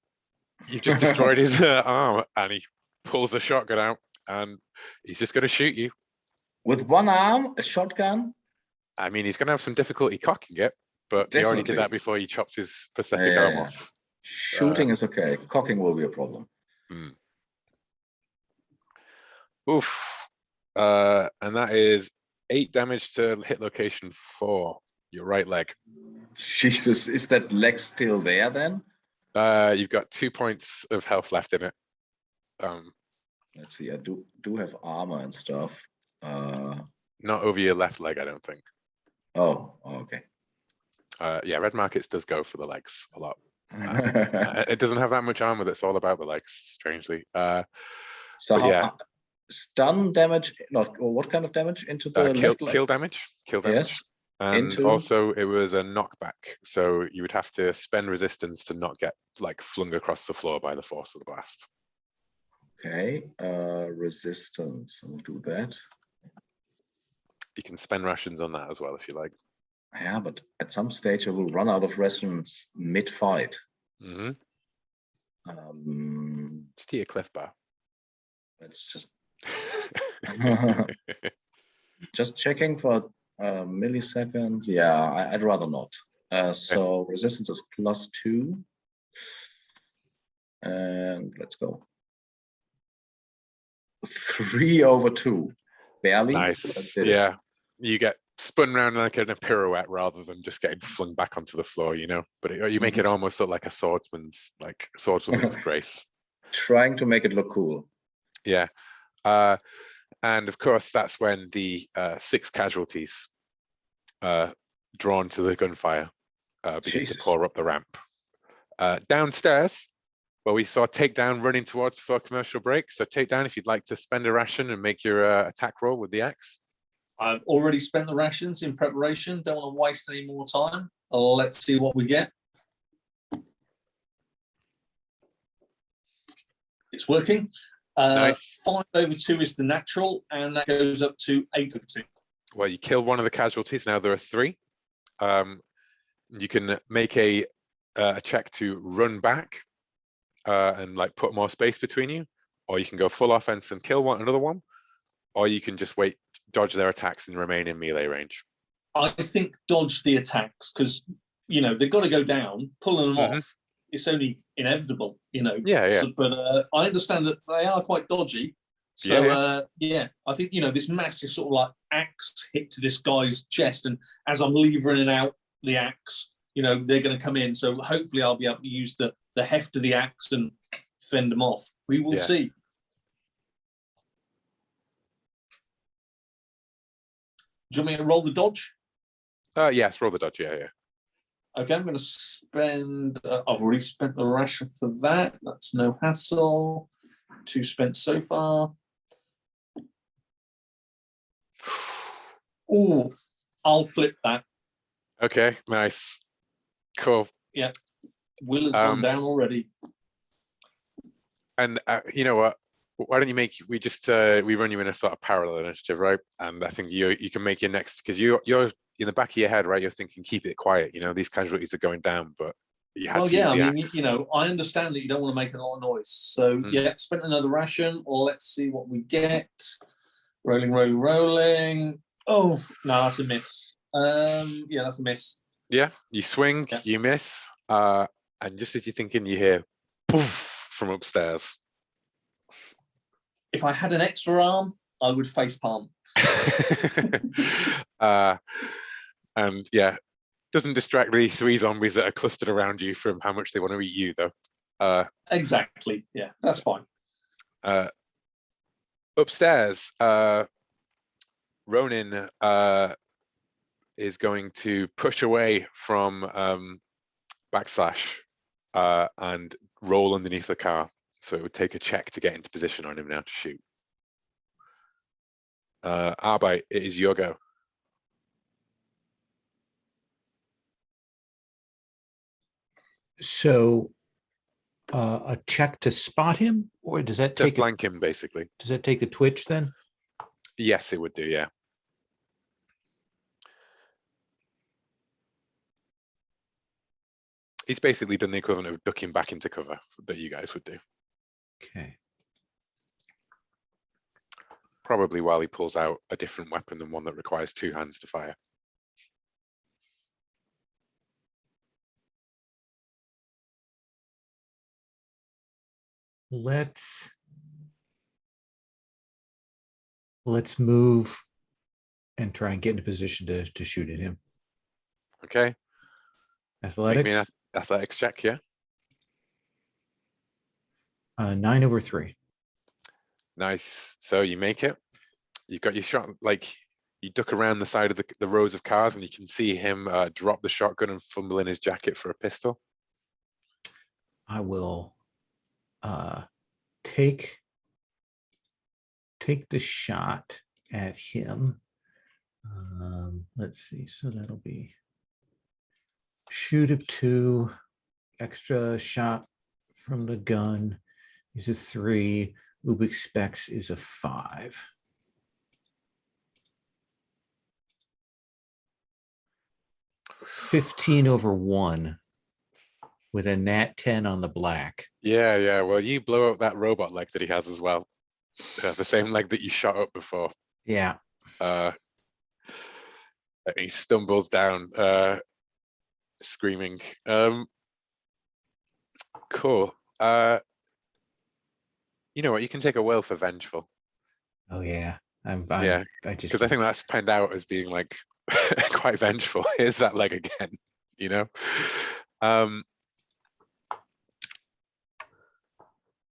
You've just destroyed his arm, and he pulls the shotgun out, and he's just going to shoot you. With one arm, a shotgun? I mean, he's going to have some difficulty cocking it, but he already did that before he chopped his prosthetic arm off. Shooting is okay. Cocking will be a problem. Oof. And that is 8 damage to hit location 4, your right leg. Jesus, is that leg still there then? You've got 2 points of health left in it. Let's see. I do have armor and stuff. Not over your left leg, I don't think. Oh, okay. Yeah, red markets does go for the legs a lot. It doesn't have that much armor that's all about the legs, strangely. So but yeah. Stun damage, or what kind of damage into the left leg? Kill damage. Yes. And also it was a knockback. So you would have to spend resistance to not get like flung across the floor by the force of the blast. Okay, resistance, I'll do that. You can spend rations on that as well if you like. Yeah, but at some stage I will run out of rations mid-fight. Mm-hmm. Just eat a Cliff Bar. Let's just checking for a millisecond. Yeah, I'd rather not. So resistance is +2. And let's go. 3/2. Barely. Nice. Yeah. You get spun around like in a pirouette rather than just getting flung back onto the floor, you know. But you make it almost look like a swordsman's grace. Trying to make it look cool. Yeah. And of course, that's when the 6 casualties drawn to the gunfire begin to pour up the ramp. Downstairs, well, we saw Takedown running towards before commercial break. So Takedown, if you'd like to spend a ration and make your attack roll with the axe. I've already spent the rations in preparation. Don't want to waste any more time. Let's see what we get. It's working. Nice. 5/2 is the natural, and that goes up to 8/2. Well, you kill one of the casualties. Now there are 3. You can make a check to run back and like put more space between you, or you can go full offense and kill another one, or you can just wait, dodge their attacks and remain in melee range. I think dodge the attacks because they've got to go down. Pulling them off, it's only inevitable. Yeah. So, but I understand that they are quite dodgy. So yeah. I think this massive sort of like axe hit to this guy's chest, and as I'm levering out the axe, they're going to come in. So hopefully I'll be able to use the heft of the axe and fend them off. We will see. Do you want me to roll the dodge? Yes, roll the dodge. Yeah. Okay, I'm going to spend. I've already spent the ration for that. That's no hassle. 2 spent so far. Oh, I'll flip that. Okay, nice. Cool. Yeah. Will has gone down already. And you know what? Why don't you we run you in a sort of parallel initiative, right? And I think you can make your next, because you're in the back of your head, right? You're thinking, keep it quiet. These casualties are going down, but you had to use the axe. I understand that you don't want to make a lot of noise. So yeah, spent another ration. Let's see what we get. Rolling. Oh no, that's a miss. Yeah, that's a miss. Yeah, you swing, you miss, and just as you're thinking, you hear poof from upstairs. If I had an extra arm, I would facepalm. And yeah, doesn't distract the 3 zombies that are clustered around you from how much they want to eat you, though. Exactly. Yeah, that's fine. Upstairs, Ronin is going to push away from Backslash and roll underneath the car. So it would take a check to get into position on him now to shoot. Arbite, it is your go. So a check to spot him, or does that to take flank him, basically? Does that take a twitch then? Yes, it would do, yeah. He's basically done the equivalent of ducking back into cover that you guys would do. Okay. Probably while he pulls out a different weapon than one that requires 2 hands to fire. Let's move and try and get into position to shoot at him. Okay. Athletics. Make me an athletics check, yeah. 9/3. Nice. So you make it. You've got your shot, like you duck around the side of the rows of cars, and you can see him drop the shotgun and fumble in his jacket for a pistol. I will take the shot at him. Let's see. So that'll be shoot of 2, extra shot from the gun is a 3. Ubik Specs is a 5. (15/1) with a nat 10 on the black. Yeah. Well, you blow up that robot leg that he has as well. The same leg that you shot up before. Yeah. He stumbles down, screaming. Cool. You know what? You can take a will for vengeful. Oh yeah. Yeah, because I think that's panned out as being like quite vengeful. Here's that leg again. You know.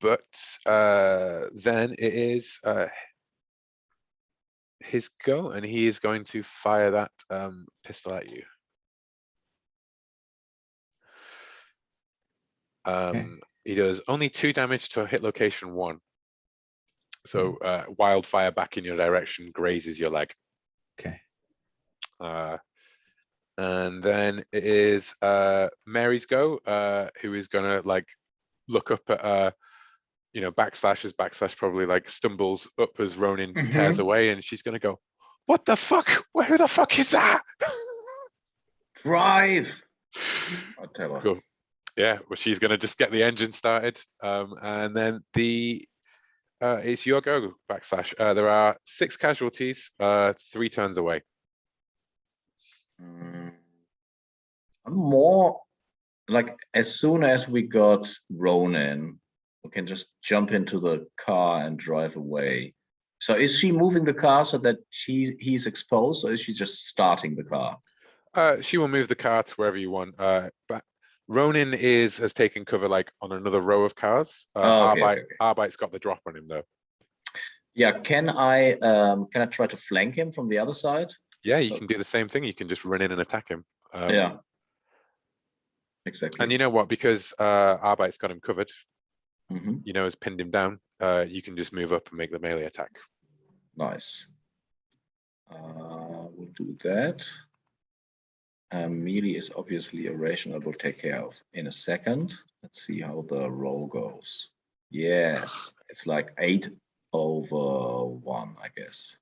But then it is his go, and he is going to fire that pistol at you. He does only 2 damage to hit location 1. So wildfire back in your direction grazes your leg. Okay. And then it is Mary's go, who is gonna like look up at Backslash, as Backslash probably like stumbles up as Ronin tears away, and she's gonna go, "What the fuck? Who the fuck is that?" Drive. I'll tell her. Cool. Yeah, well, she's gonna just get the engine started, and then it's your go, Backslash. There are 6 casualties, 3 turns away. I'm more like, as soon as we got Ronin, we can just jump into the car and drive away. So is she moving the car so that he's exposed, or is she just starting the car? She will move the car to wherever you want. But Ronin has taken cover like on another row of cars. Arbite's got the drop on him though. Yeah, can I try to flank him from the other side? Yeah, you can do the same thing. You can just run in and attack him. Yeah. Exactly. And you know what? Because Arbite's got him covered, has pinned him down, you can just move up and make the melee attack. Nice. We'll do that. Melee is obviously a ration I will take care of in a second. Let's see how the roll goes. Yes, it's like 8/1, I guess.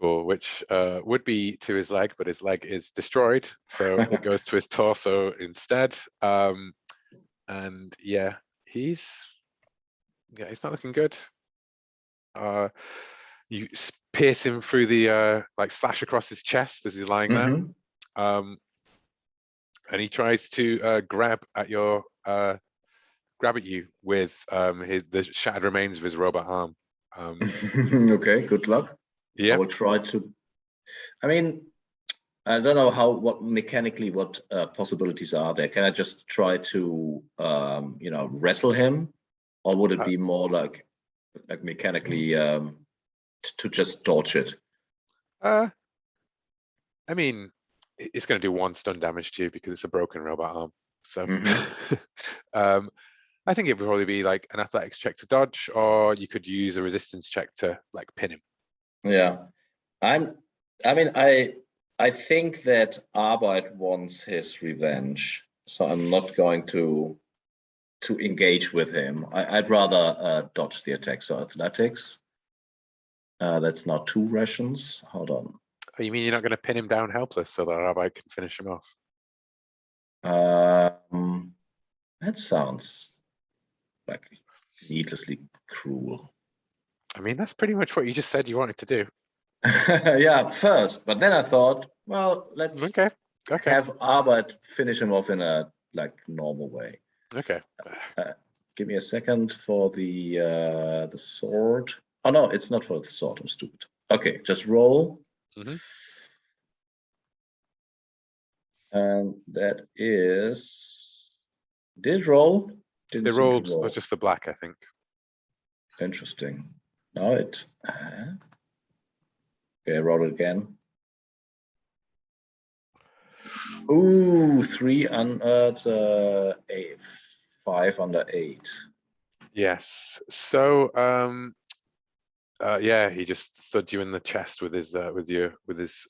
Cool, which would be to his leg, but his leg is destroyed, so it goes to his torso instead. And yeah, he's not looking good. You pierce him through the slash across his chest as he's lying there. And he tries to grab at you with the shattered remains of his robot arm. Okay, good luck. Yeah, I will try to. I mean, I don't know what mechanically what possibilities are there. Can I just try to wrestle him, or would it be more like mechanically to just dodge it? I mean, it's going to do 1 stun damage to you because it's a broken robot arm. So I think it would probably be like an athletics check to dodge, or you could use a resistance check to like pin him. Yeah, I think that Arbite wants his revenge, so I'm not going to engage with him. I'd rather dodge the attack. So athletics. That's now 2 rations. Hold on. Oh, you mean you're not going to pin him down helpless so that Arbite can finish him off? That sounds like needlessly cruel. I mean, that's pretty much what you just said you wanted to do. Yeah, first, but then I thought, well, let's have Arbite finish him off in a normal way. Okay. Give me a second for the sword. Oh no, it's not for the sword. I'm stupid. Okay, just roll. And that is. Did it roll? They rolled just the black, I think. Interesting. Now it. Okay, roll it again. Ooh, 3 unearthed, 5 under 8. Yes. So yeah, he just thuds you in the chest with his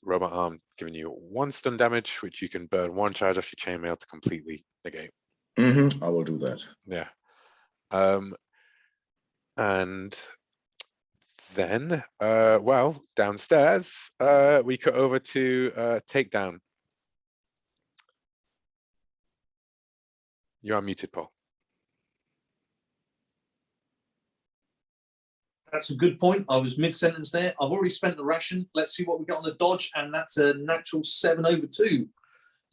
robot arm, giving you 1 stun damage, which you can burn 1 charge off your chainmail to completely negate. I will do that. Yeah. And then well, downstairs, we cut over to takedown. You're unmuted, Paul. That's a good point. I was mid-sentence there. I've already spent the ration. Let's see what we got on the dodge, and that's a natural 7/2.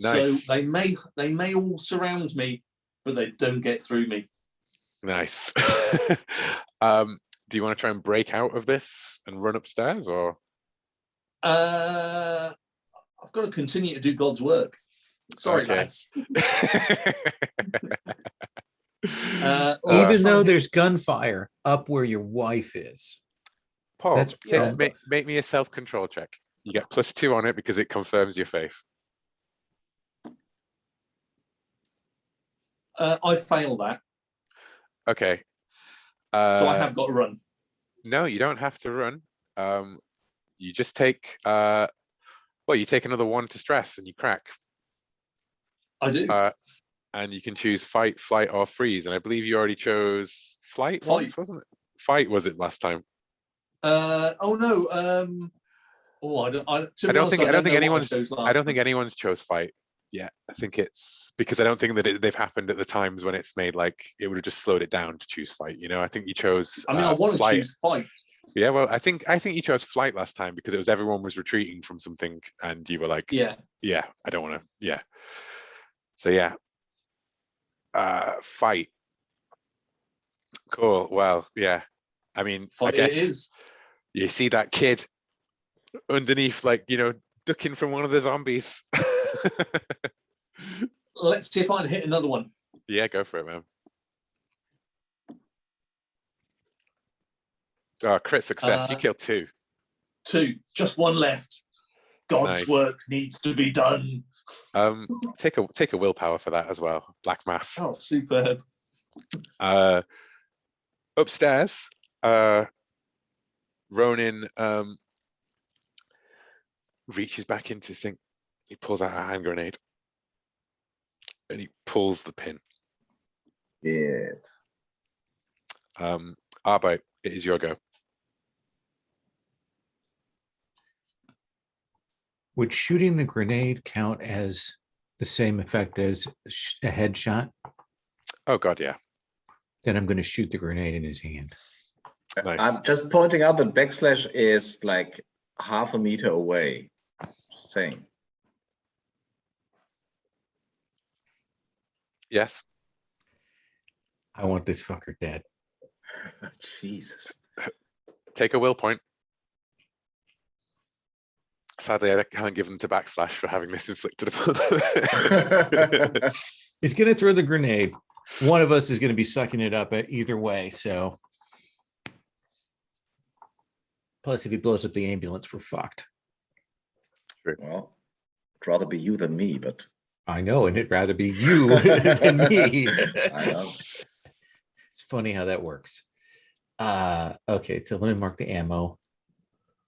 Nice. So they may all surround me, but they don't get through me. Nice. Do you want to try and break out of this and run upstairs, or? I've got to continue to do God's work. Sorry, lads. Even though there's gunfire up where your wife is. Paul, That's make me a self-control check. You get +2 on it because it confirms your faith. I fail that. Okay. So I have got to run. No, you don't have to run. You just take you take another 1 to stress and you crack. I do. And you can choose fight, flight, or freeze. And I believe you already chose flight once, wasn't it? Fight was it last time? Oh no. I don't think anyone's chose fight yet. I think it's because I don't think that they've happened at the times when it's made like it would have just slowed it down to choose fight. You know, I think you chose. I mean, I want to choose fight. Yeah, well, I think you chose flight last time because it was everyone was retreating from something, and you were like, yeah, I don't want to, yeah. So yeah, fight. Cool. Well, yeah. I mean, fight I guess it is. You see that kid underneath, like, you know, ducking from one of the zombies. Let's see if I can hit another one. Yeah, go for it, man. Oh, crit success. You killed 2. 2. Just 1 left. God's Nice. work needs to be done. Take a willpower for that as well. Black math. Oh, superb. Upstairs, Ronin reaches back into thing. He pulls out a hand grenade and he pulls the pin. Yeah. Arbite, it is your go. Would shooting the grenade count as the same effect as a headshot? Oh God, yeah. Then I'm going to shoot the grenade in his hand. Nice. I'm just pointing out that Backslash is like half a meter away. Just saying. Yes. I want this fucker dead. Jesus. Take a will point. Sadly, I can't give them to Backslash for having this inflicted upon them. He's going to throw the grenade. One of us is going to be sucking it up either way. So, plus, if he blows up the ambulance, we're fucked. Well, it'd rather be you than me, but I know, and it'd rather be you than me. I know. It's funny how that works. Okay, so let me mark the ammo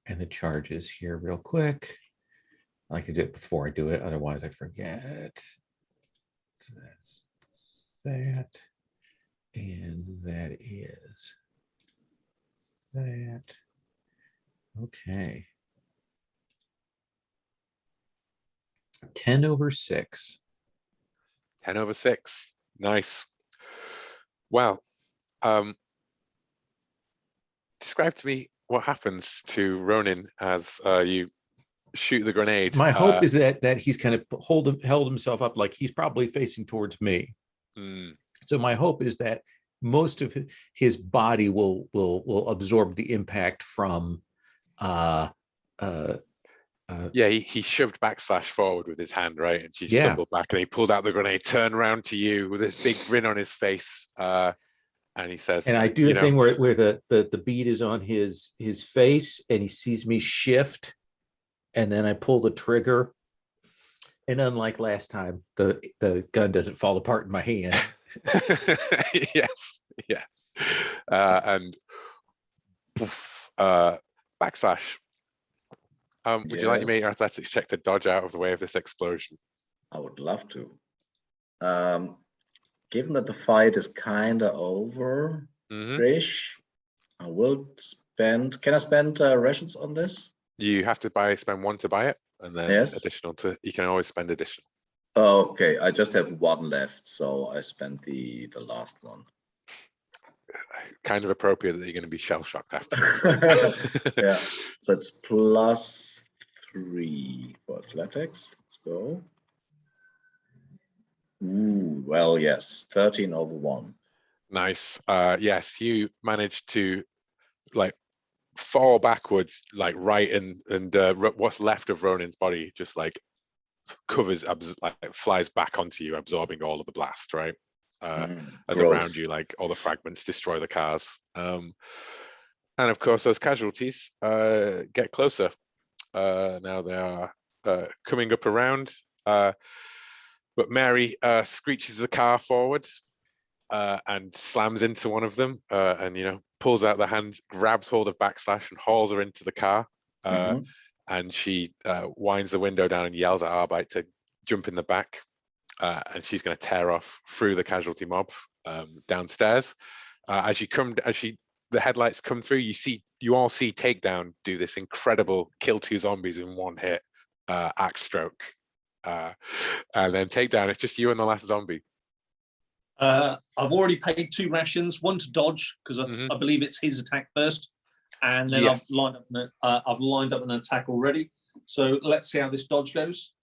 and the charges here real quick. I like to do it before I do it, otherwise I forget. So that's that, and that is that. Okay. 10/6. 10/6. Nice. Well, describe to me what happens to Ronin as you shoot the grenade. My hope is that he's kind of held himself up like he's probably facing towards me. So my hope is that most of his body will absorb the impact from yeah, he shoved Backslash forward with his hand, right? And she stumbled back and he pulled out the grenade, turned around to you with this big grin on his face. and he says, And I do the thing where the bead is on his face, and he sees me shift, and then I pull the trigger. And unlike last time, the gun doesn't fall apart in my hand. Yes, yeah, and poof, Backslash. Would you like to make your athletics check to dodge out of the way of this explosion? I would love to. Given that the fight is kind of over-ish, I will spend. Can I spend rations on this? You have to spend 1 to buy it, and then additional to. You can always spend additional. Okay, I just have 1 left, so I spent the last one. Kind of appropriate that you're going to be shell shocked after. Yeah, so it's +3 for athletics. Let's go. Ooh, well, yes, 13 over 1. Nice. Yes, you managed to like fall backwards, like right in, and what's left of Ronin's body just like covers, like flies back onto you, absorbing all of the blast, right? As around you, like all the fragments destroy the cars. And of course, those casualties get closer. Now they are coming up around. But Mary screeches the car forward and slams into one of them, and pulls out the hand, grabs hold of Backslash, and hauls her into the car. And she winds the window down and yells at Arbite to jump in the back. And she's going to tear off through the casualty mob downstairs. As the headlights come through, you all see Takedown do this incredible kill 2 zombies in 1 hit axe stroke. And then Takedown, it's just you and the last zombie. I've already paid 2 rations, 1 to dodge because I believe it's his attack first, and then I've lined up an attack already. So let's see how this dodge goes.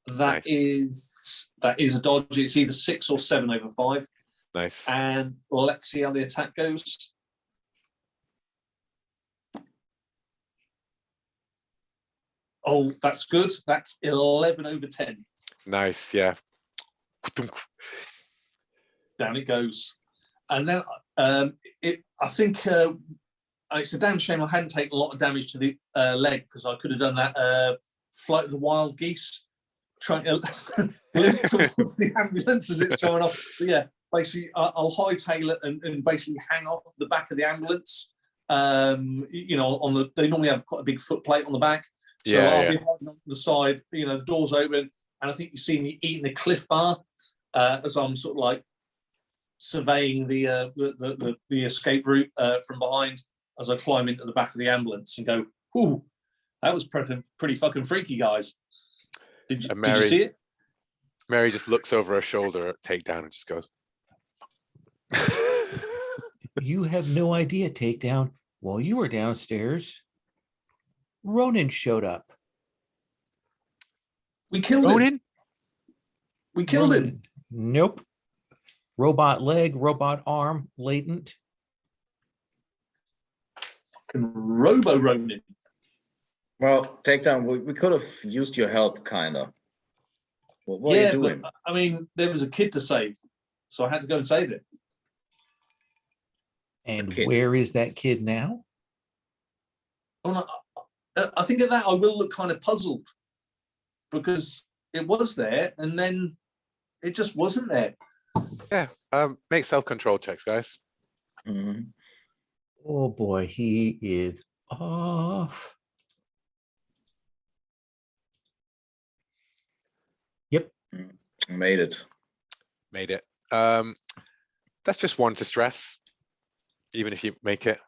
That is a dodge. It's either 6 or 7 over 5. Nice. And let's see how the attack goes. Oh, that's good. That's 11 over 10. Nice, yeah. Down it goes. And then I think it's a damn shame I hadn't taken a lot of damage to the leg, because I could have done that Flight of the Wild Geese, trying to limp towards the ambulance as it's going off. But yeah, basically I'll hightail it and basically hang off the back of the ambulance. They normally have quite a big footplate on the back. So I'll be hiding on the side, the door's open, and I think you see me eating a Cliff Bar as I'm sort of like surveying the escape route from behind as I climb into the back of the ambulance and go, "Ooh, that was pretty fucking freaky, guys." Did you see it? Mary just looks over her shoulder at Takedown and just goes, "You have no idea, Takedown. While you were downstairs, Ronin showed up. We killed him. We killed him. Nope. Robot leg, robot arm, latent. Fucking Robo Ronin. Well, Takedown, we could have used your help, kind of. What are you doing? But, I mean, there was a kid to save, so I had to go and save it. And where is that kid now? Oh, no, I think of that, I will look kind of puzzled, because it was there and then it just wasn't there. Yeah, make self-control checks, guys. Oh boy, he is off. Yep. Made it. That's just 1 to stress, even if you make it.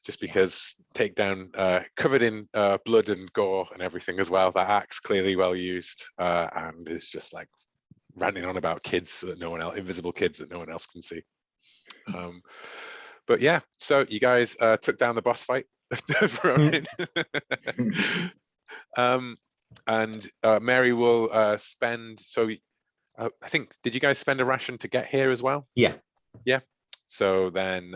Just because Takedown, covered in blood and gore and everything as well. That axe clearly well used, and is just like ranting on about kids that no one else, invisible kids that no one else can see. But yeah, so you guys took down the boss fight. And Mary will spend. So I think, did you guys spend a ration to get here as well? Yeah. Yeah. So then.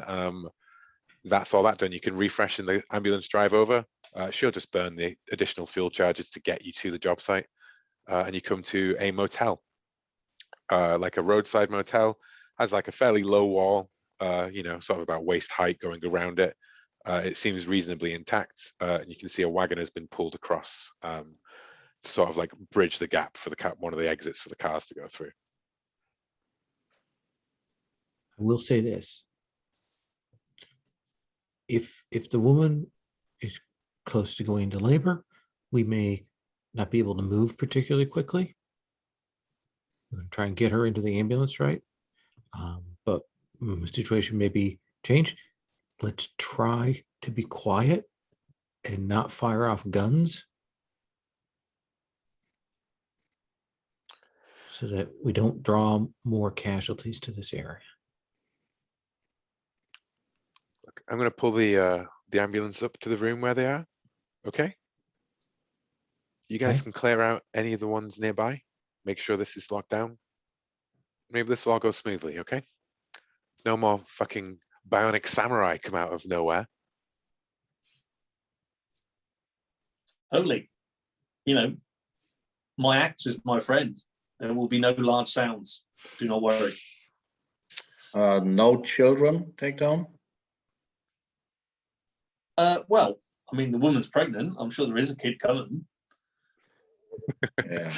That's all that done. You can refresh in the ambulance drive over. She'll just burn the additional fuel charges to get you to the job site. and you come to a motel, like a roadside motel. Has like a fairly low wall, sort of about waist height going around it. It seems reasonably intact. And you can see a wagon has been pulled across to sort of like bridge the gap for one of the exits for the cars to go through. I will say this. If the woman is close to going into labor, we may not be able to move particularly quickly. We're going to try and get her into the ambulance, right? But the situation may be changed. Let's try to be quiet and not fire off guns so that we don't draw more casualties to this area. Look, I'm going to pull the ambulance up to the room where they are. Okay. You guys can clear out any of the ones nearby. Make sure this is locked down. Maybe this will all go smoothly. Okay. No more fucking bionic samurai come out of nowhere. Totally. My axe is my friend. There will be no large sounds. Do not worry. No children take down? Well, I mean, the woman's pregnant. I'm sure there is a kid coming. Yeah.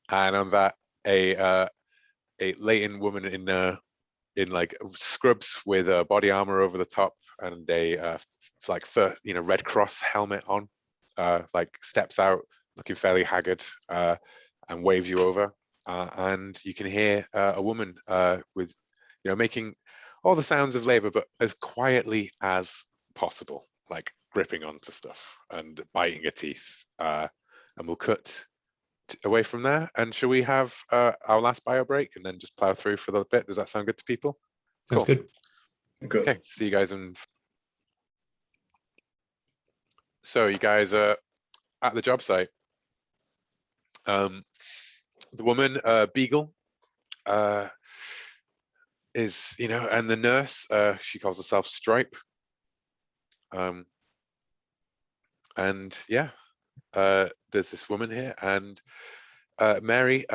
And on that, a Leighton woman in like scrubs with body armor over the top and a Red Cross helmet on, like steps out looking fairly haggard and waves you over, and you can hear a woman with making all the sounds of labor, but as quietly as possible, like gripping onto stuff and biting her teeth. And we'll cut away from there. And shall we have our last bio break and then just plow through for the bit? Does that sound good to people? Sounds good. Okay, see you guys in. So you guys are at the job site. The woman, Beagle, is, and the nurse, she calls herself Stripe. And yeah, there's this woman here, and Mary,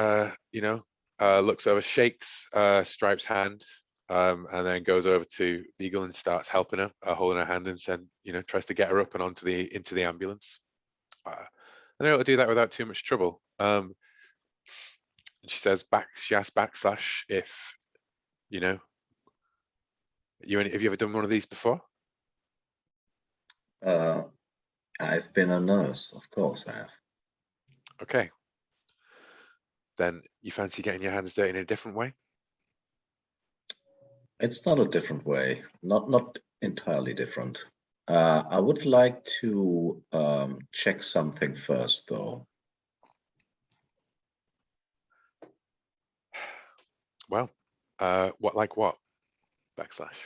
looks over, shakes Stripe's hand, and then goes over to Beagle and starts helping her, holding her hand, and tries to get her up and into the ambulance. And they're able to do that without too much trouble. She says she asks Backslash if, have you ever done one of these before? I've been a nurse, of course I have. Okay. Then you fancy getting your hands dirty in a different way? It's not a different way, not entirely different. I would like to check something first, though. Well, what? Backslash.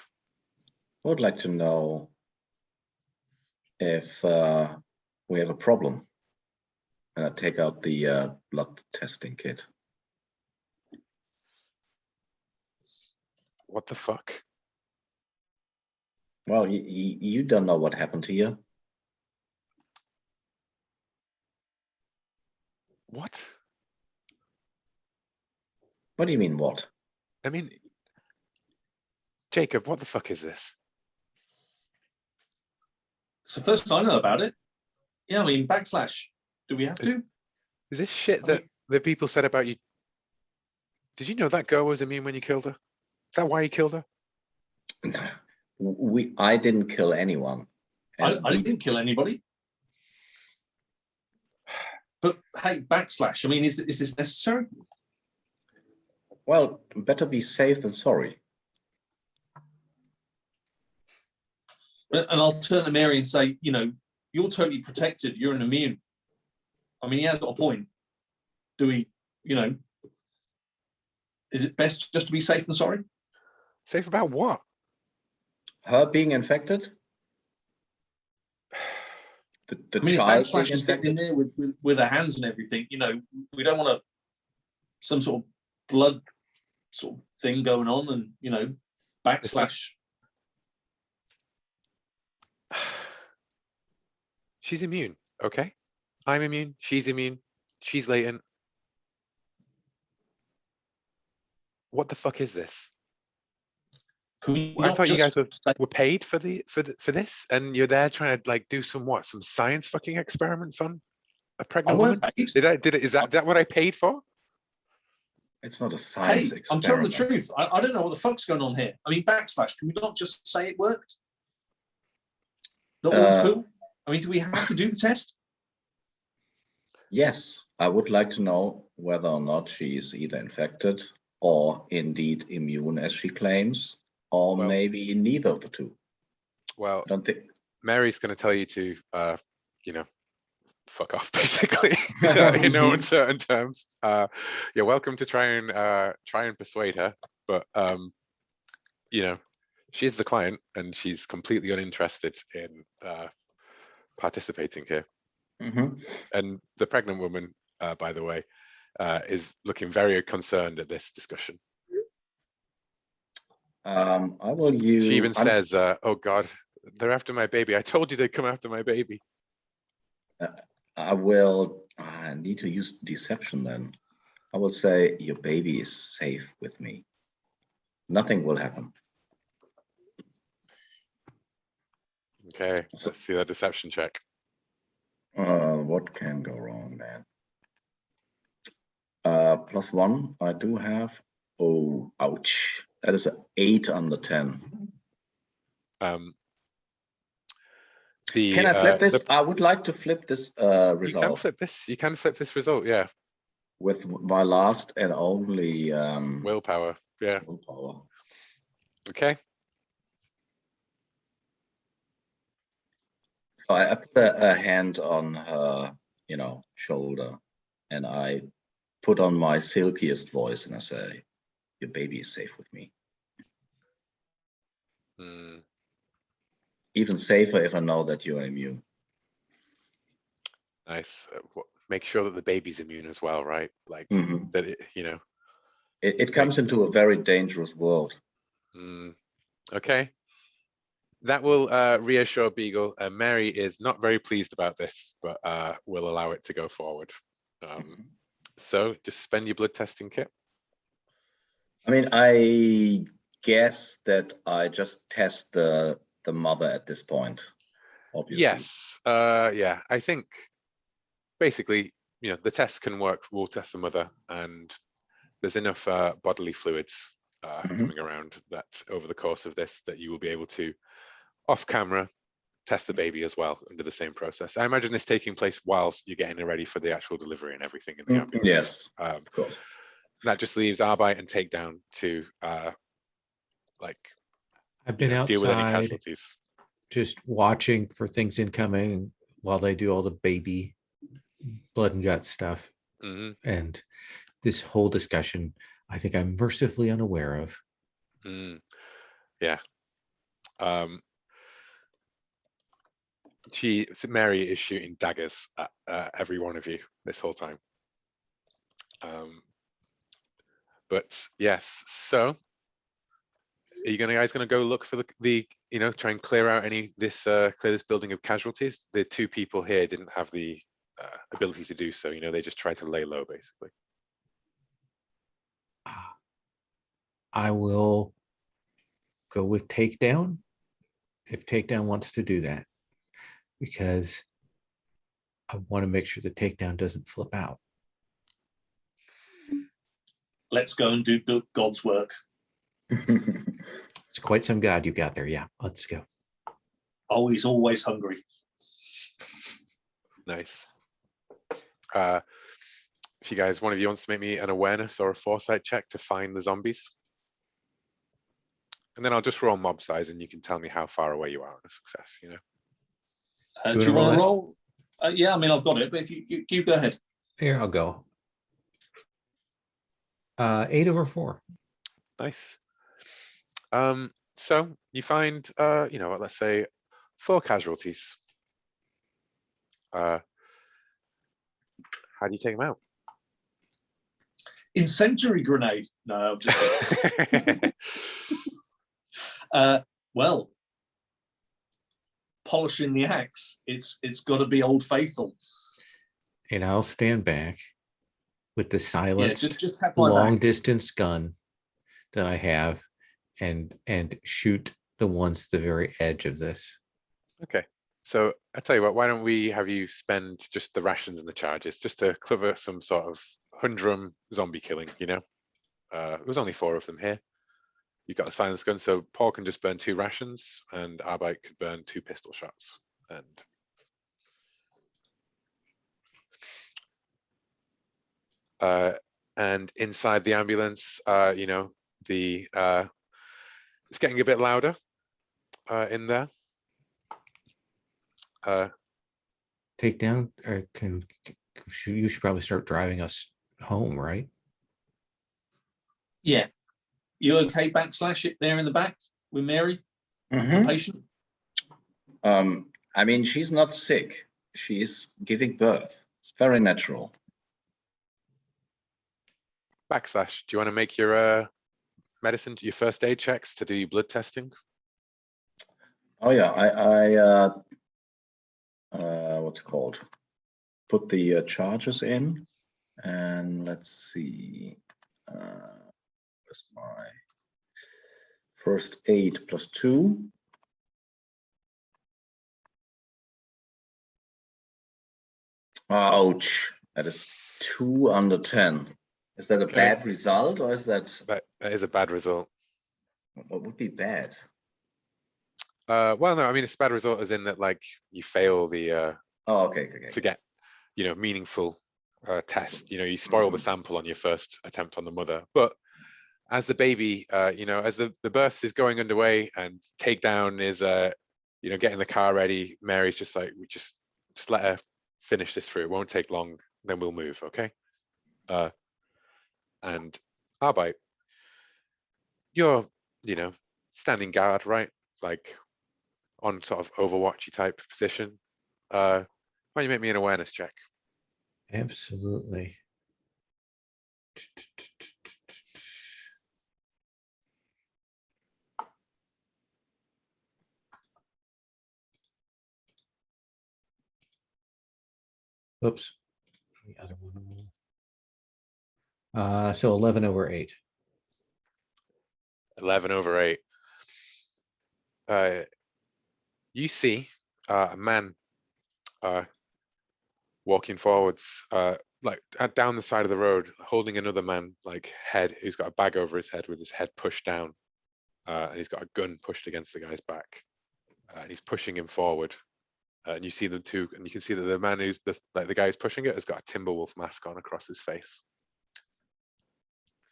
I would like to know if we have a problem. And I take out the blood testing kit. What the fuck? Well, you don't know what happened to you. What? What do you mean, what? I mean, Jacob, what the fuck is this? It's the first I know about it. Yeah, I mean, Backslash. Do we have to? Is this shit that the people said about you? Did you know that girl was immune when you killed her? Is that why you killed her? I didn't kill anyone. I didn't kill anybody. But hey, Backslash, I mean, is this necessary? Well, better be safe than sorry. And I'll turn to Mary and say, you're totally protected. You're an immune. I mean, he has got a point. Do we, is it best just to be safe than sorry? Safe about what? Her being infected? The I mean, child if Backslash is getting in there with her hands and everything, we don't want some sort of blood sort of thing going on, and Backslash. She's immune, okay? I'm immune. She's immune. She's latent. What the fuck is this? Can we I not thought you just guys say- were paid for this, and you're there trying to like do some science fucking experiments on a I pregnant woman. weren't paid. Is that what I paid for? It's not a Hey, science I'm telling the experiment. truth. I don't know what the fuck's going on here. I mean, Backslash, can we not just say it worked? That all's cool? I mean, do we have to do the test? Yes, I would like to know whether or not she is either infected or indeed immune, as she claims, or Well- maybe neither of the two. Well, I don't think. Mary's going to tell you to, fuck off, basically, in no uncertain terms. You're welcome to try and persuade her, but she's the client and she's completely uninterested in participating here. Mhm. And the pregnant woman, by the way, is looking very concerned at this discussion. I will use. She even says, "Oh God, they're after my baby. I told you they'd come after my baby." I will. I need to use deception then. I will say your baby is safe with me. Nothing will happen. Okay, let's see that deception check. What can go wrong, man? +1. I do have. Oh, ouch! That is an 8 on the 10. Can Can I flip this? I would like to flip this result. You can flip this. You can flip this result. Yeah. With my last and only Willpower. Yeah. willpower. Okay. So I put a hand on her, shoulder, and I put on my silkiest voice and I say, "Your baby is safe with me." Even safer if I know that you're immune. Nice. Make sure that the baby's immune as well, right? Like that. It comes into a very dangerous world. Okay. That will reassure Beagle. Mary is not very pleased about this, but we'll allow it to go forward. So just spend your blood testing kit. I mean, I guess that I just test the mother at this point, obviously. Yes. Yeah. I think basically, the test can work. We'll test the mother, and there's enough bodily fluids coming around that over the course of this that you will be able to, off camera, test the baby as well under the same process. I imagine this taking place whilst you're getting ready for the actual delivery and everything in the ambulance. Yes, of course. That just leaves Arbite and Takedown to I've been deal with any outside casualties. just watching for things incoming while they do all the baby blood and gut stuff. And this whole discussion, I think I'm mercifully unaware of. Yeah. Mary is shooting daggers at every one of you this whole time. But yes, so are you guys gonna go look for the try and clear out clear this building of casualties? The two people here didn't have the ability to do so. They just tried to lay low, basically. I will go with Takedown if Takedown wants to do that, because I want to make sure the Takedown doesn't flip out. Let's go and do God's work. It's quite some God you got there. Yeah, let's go. Oh, he's always hungry. Nice. If you guys, one of you wants to make me an awareness or a foresight check to find the zombies. And then I'll just roll mob size and you can tell me how far away you are on a success, Do you want to roll? Yeah, I mean, I've got it, but if you go ahead. Here, I'll go. 8/4. Nice. So you find, let's say 4 casualties. How do you take them out? Incendiary grenade. No, I'm just kidding. Well, polishing the axe. It's got to be Old Faithful. And I'll stand back with the silenced just have my long back. distance gun that I have, and shoot the ones at the very edge of this. Okay. So I tell you what, why don't we have you spend just the rations and the charges just to cover some sort of humdrum zombie killing, you know? There's only 4 of them here. You've got a silence gun, so Paul can just burn 2 rations, and Arbite could burn 2 pistol shots. And inside the ambulance, you know, it's getting a bit louder in there. Takedown, or you should probably start driving us home, right? Yeah. You okay, Backslash, there in the back with Mary, the patient? I mean, she's not sick. She's giving birth. It's very natural. Backslash, do you want to make your medicine, your first aid checks to do your blood testing? Oh yeah, I what's it called? Put the charges in, and let's see. Where's my first aid +2? Ouch! That is 2 under 10. Is that a bad result, or is that? That is a bad result. What would be bad? Well, no, I mean, it's a bad result as in that, like, you fail the Oh, okay. to get, you know, meaningful test. You know, you spoil the sample on your first attempt on the mother. But as the baby, you know, as the birth is going underway and takedown is, you know, getting the car ready, Mary's just like, we just let her finish this through. It won't take long, then we'll move, okay? And Arbite, you're, you know, standing guard, right? Like on sort of Overwatchy type position. Why don't you make me an awareness check? Absolutely. Oops. The other one. So 11 over 8. 11 over 8. You see a man walking forwards, like down the side of the road, holding another man, like head, who's got a bag over his head with his head pushed down, and he's got a gun pushed against the guy's back, and he's pushing him forward. And you see them too, and you can see that the man who's the guy who's pushing it has got a Timberwolf mask on across his face.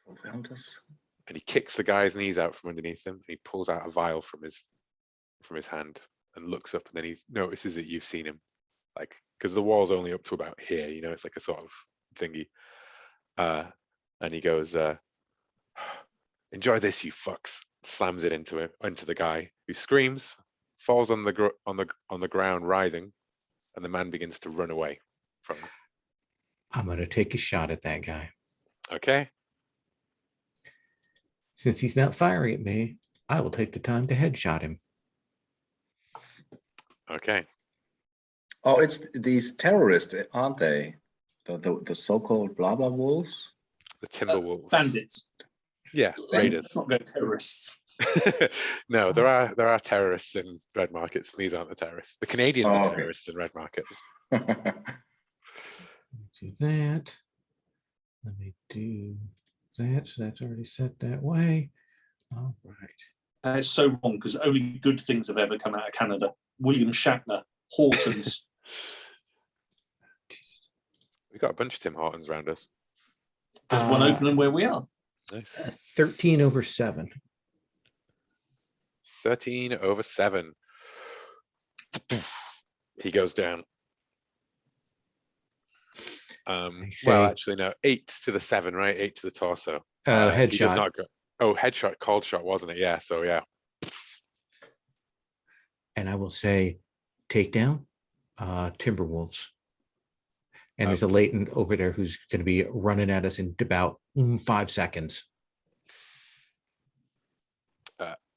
And he kicks the guy's knees out from underneath him, and he pulls out a vial from his hand and looks up, and then he notices that you've seen him, like, because the wall's only up to about here, you know, it's like a sort of thingy. And he goes, enjoy this, you fucks, slams it into the guy, who screams, falls on the ground writhing, and the man begins to run away from him. I'm gonna take a shot at that guy. Okay. Since he's not firing at me, I will take the time to headshot him. Okay. Oh, it's these terrorists, aren't they? The so-called blah blah wolves? The Timberwolves. Bandits. Yeah, raiders. Not no terrorists. No, there are terrorists in red markets. These aren't the terrorists. The Canadians are terrorists in red markets. Do that. Let me do that. So that's already set that way. All right. That is so wrong, because only good things have ever come out of Canada. William Shatner, Hortons. We've got a bunch of Tim Hortons around us. There's one opening where we are. Nice. 13 over 7. 13 over 7. He goes down. Well, actually, no. 8 to the 7, right? 8 to the torso. Headshot. He does not go. Oh, headshot, cold shot, wasn't it? Yeah. So yeah. And I will say, takedown, Timberwolves. And there's a latent over there who's going to be running at us in about 5 seconds.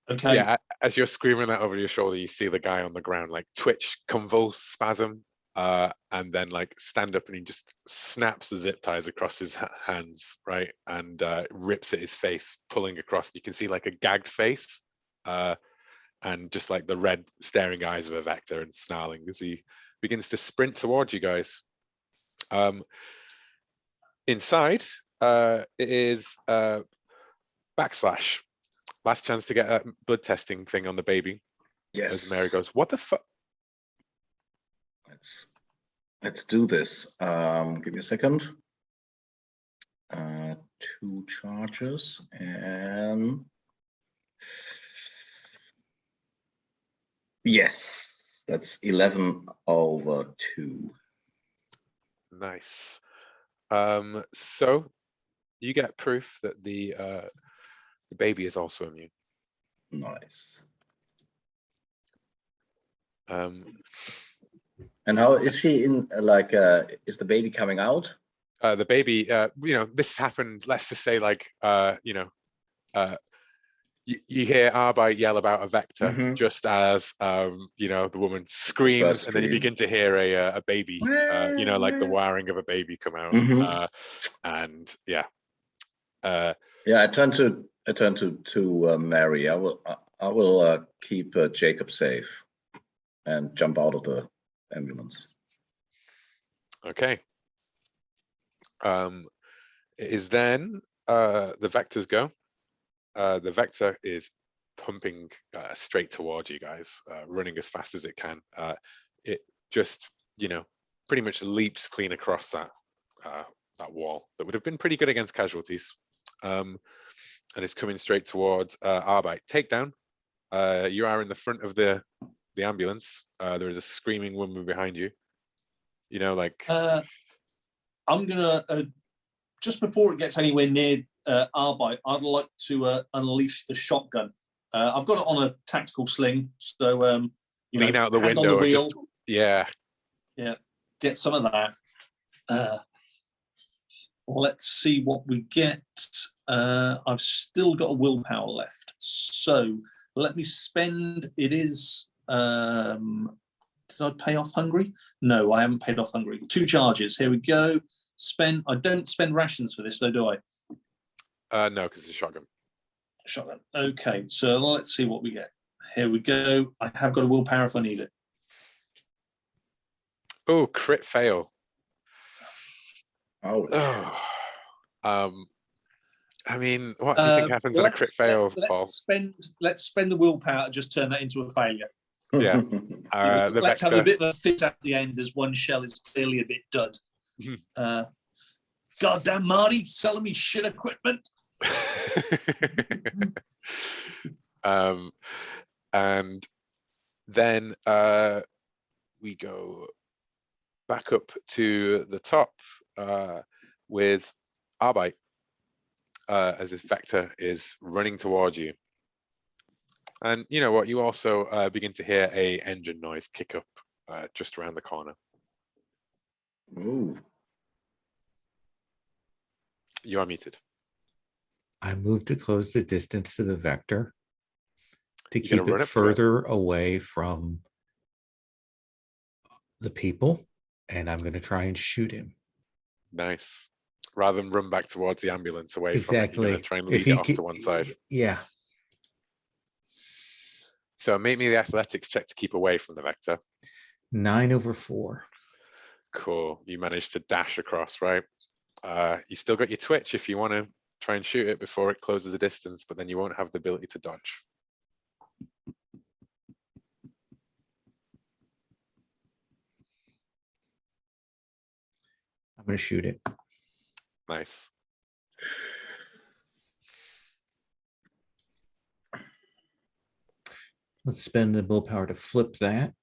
Okay. Yeah, as you're screaming that over your shoulder, you see the guy on the ground like twitch, convulse, spasm, and then like stand up, and he just snaps the zip ties across his hands, right, and rips at his face, pulling across. You can see like a gagged face, and just like the red staring eyes of a Vector, and snarling as he begins to sprint towards you guys. Inside it is Backslash. Last chance to get a blood testing thing on the baby. Yes. As Mary goes, what the fuck? Let's do this. Give me a second. 2 charges and yes, that's 11/2. Nice. So you get proof that the baby is also immune. Nice. And how is she in? Like, is the baby coming out? The baby, this happened. Let's just say, like, you hear Arbite yell about a Vector just as the woman screams, and then you begin to hear a baby, like the wiring of a baby come out, and yeah. I turn to Mary. I will keep Jacob safe and jump out of the ambulance. Okay. It is then the Vectors go. The Vector is pumping straight towards you guys, running as fast as it can. It just, pretty much leaps clean across that wall that would have been pretty good against casualties, and is coming straight towards Arbite. Takedown. You are in the front of the ambulance. There is a screaming woman behind you. I'm gonna just before it gets anywhere near Arbite, I'd like to unleash the shotgun. I've got it on a tactical sling, so lean out the hand window on the wheel, and just get some of that. Let's see what we get. I've still got a willpower left, so let me spend. It is. Did I pay off hungry? No, I haven't paid off hungry. 2 charges. Here we go. Spend. I don't spend rations for this, though, do I? No, because it's a shotgun. Shotgun. Okay, so let's see what we get. Here we go. I have got a willpower if I need it. Oh, crit fail. Oh. I mean, what do you think happens on a crit fail, Paul? Let's spend the willpower to just turn that into a failure. Yeah. Let's have a bit of a fit at the end, as one shell is clearly a bit dud. Goddamn Marty, selling me shit equipment. And then we go back up to the top with Arbite as this Vector is running towards you. And you know what? You also begin to hear a engine noise kick up just around the corner. Ooh. You are muted. I move to close the distance to the Vector to keep it further away from the people, and I'm going to try and shoot him. Nice. Rather than run back towards the ambulance away from it, you're going to try and lead it off to one side. Yeah. So make me the athletics check to keep away from the Vector. 9/4. Cool. You managed to dash across, right? You still got your twitch if you want to try and shoot it before it closes the distance, but then you won't have the ability to dodge. I'm going to shoot it. Nice. Let's spend the willpower to flip that.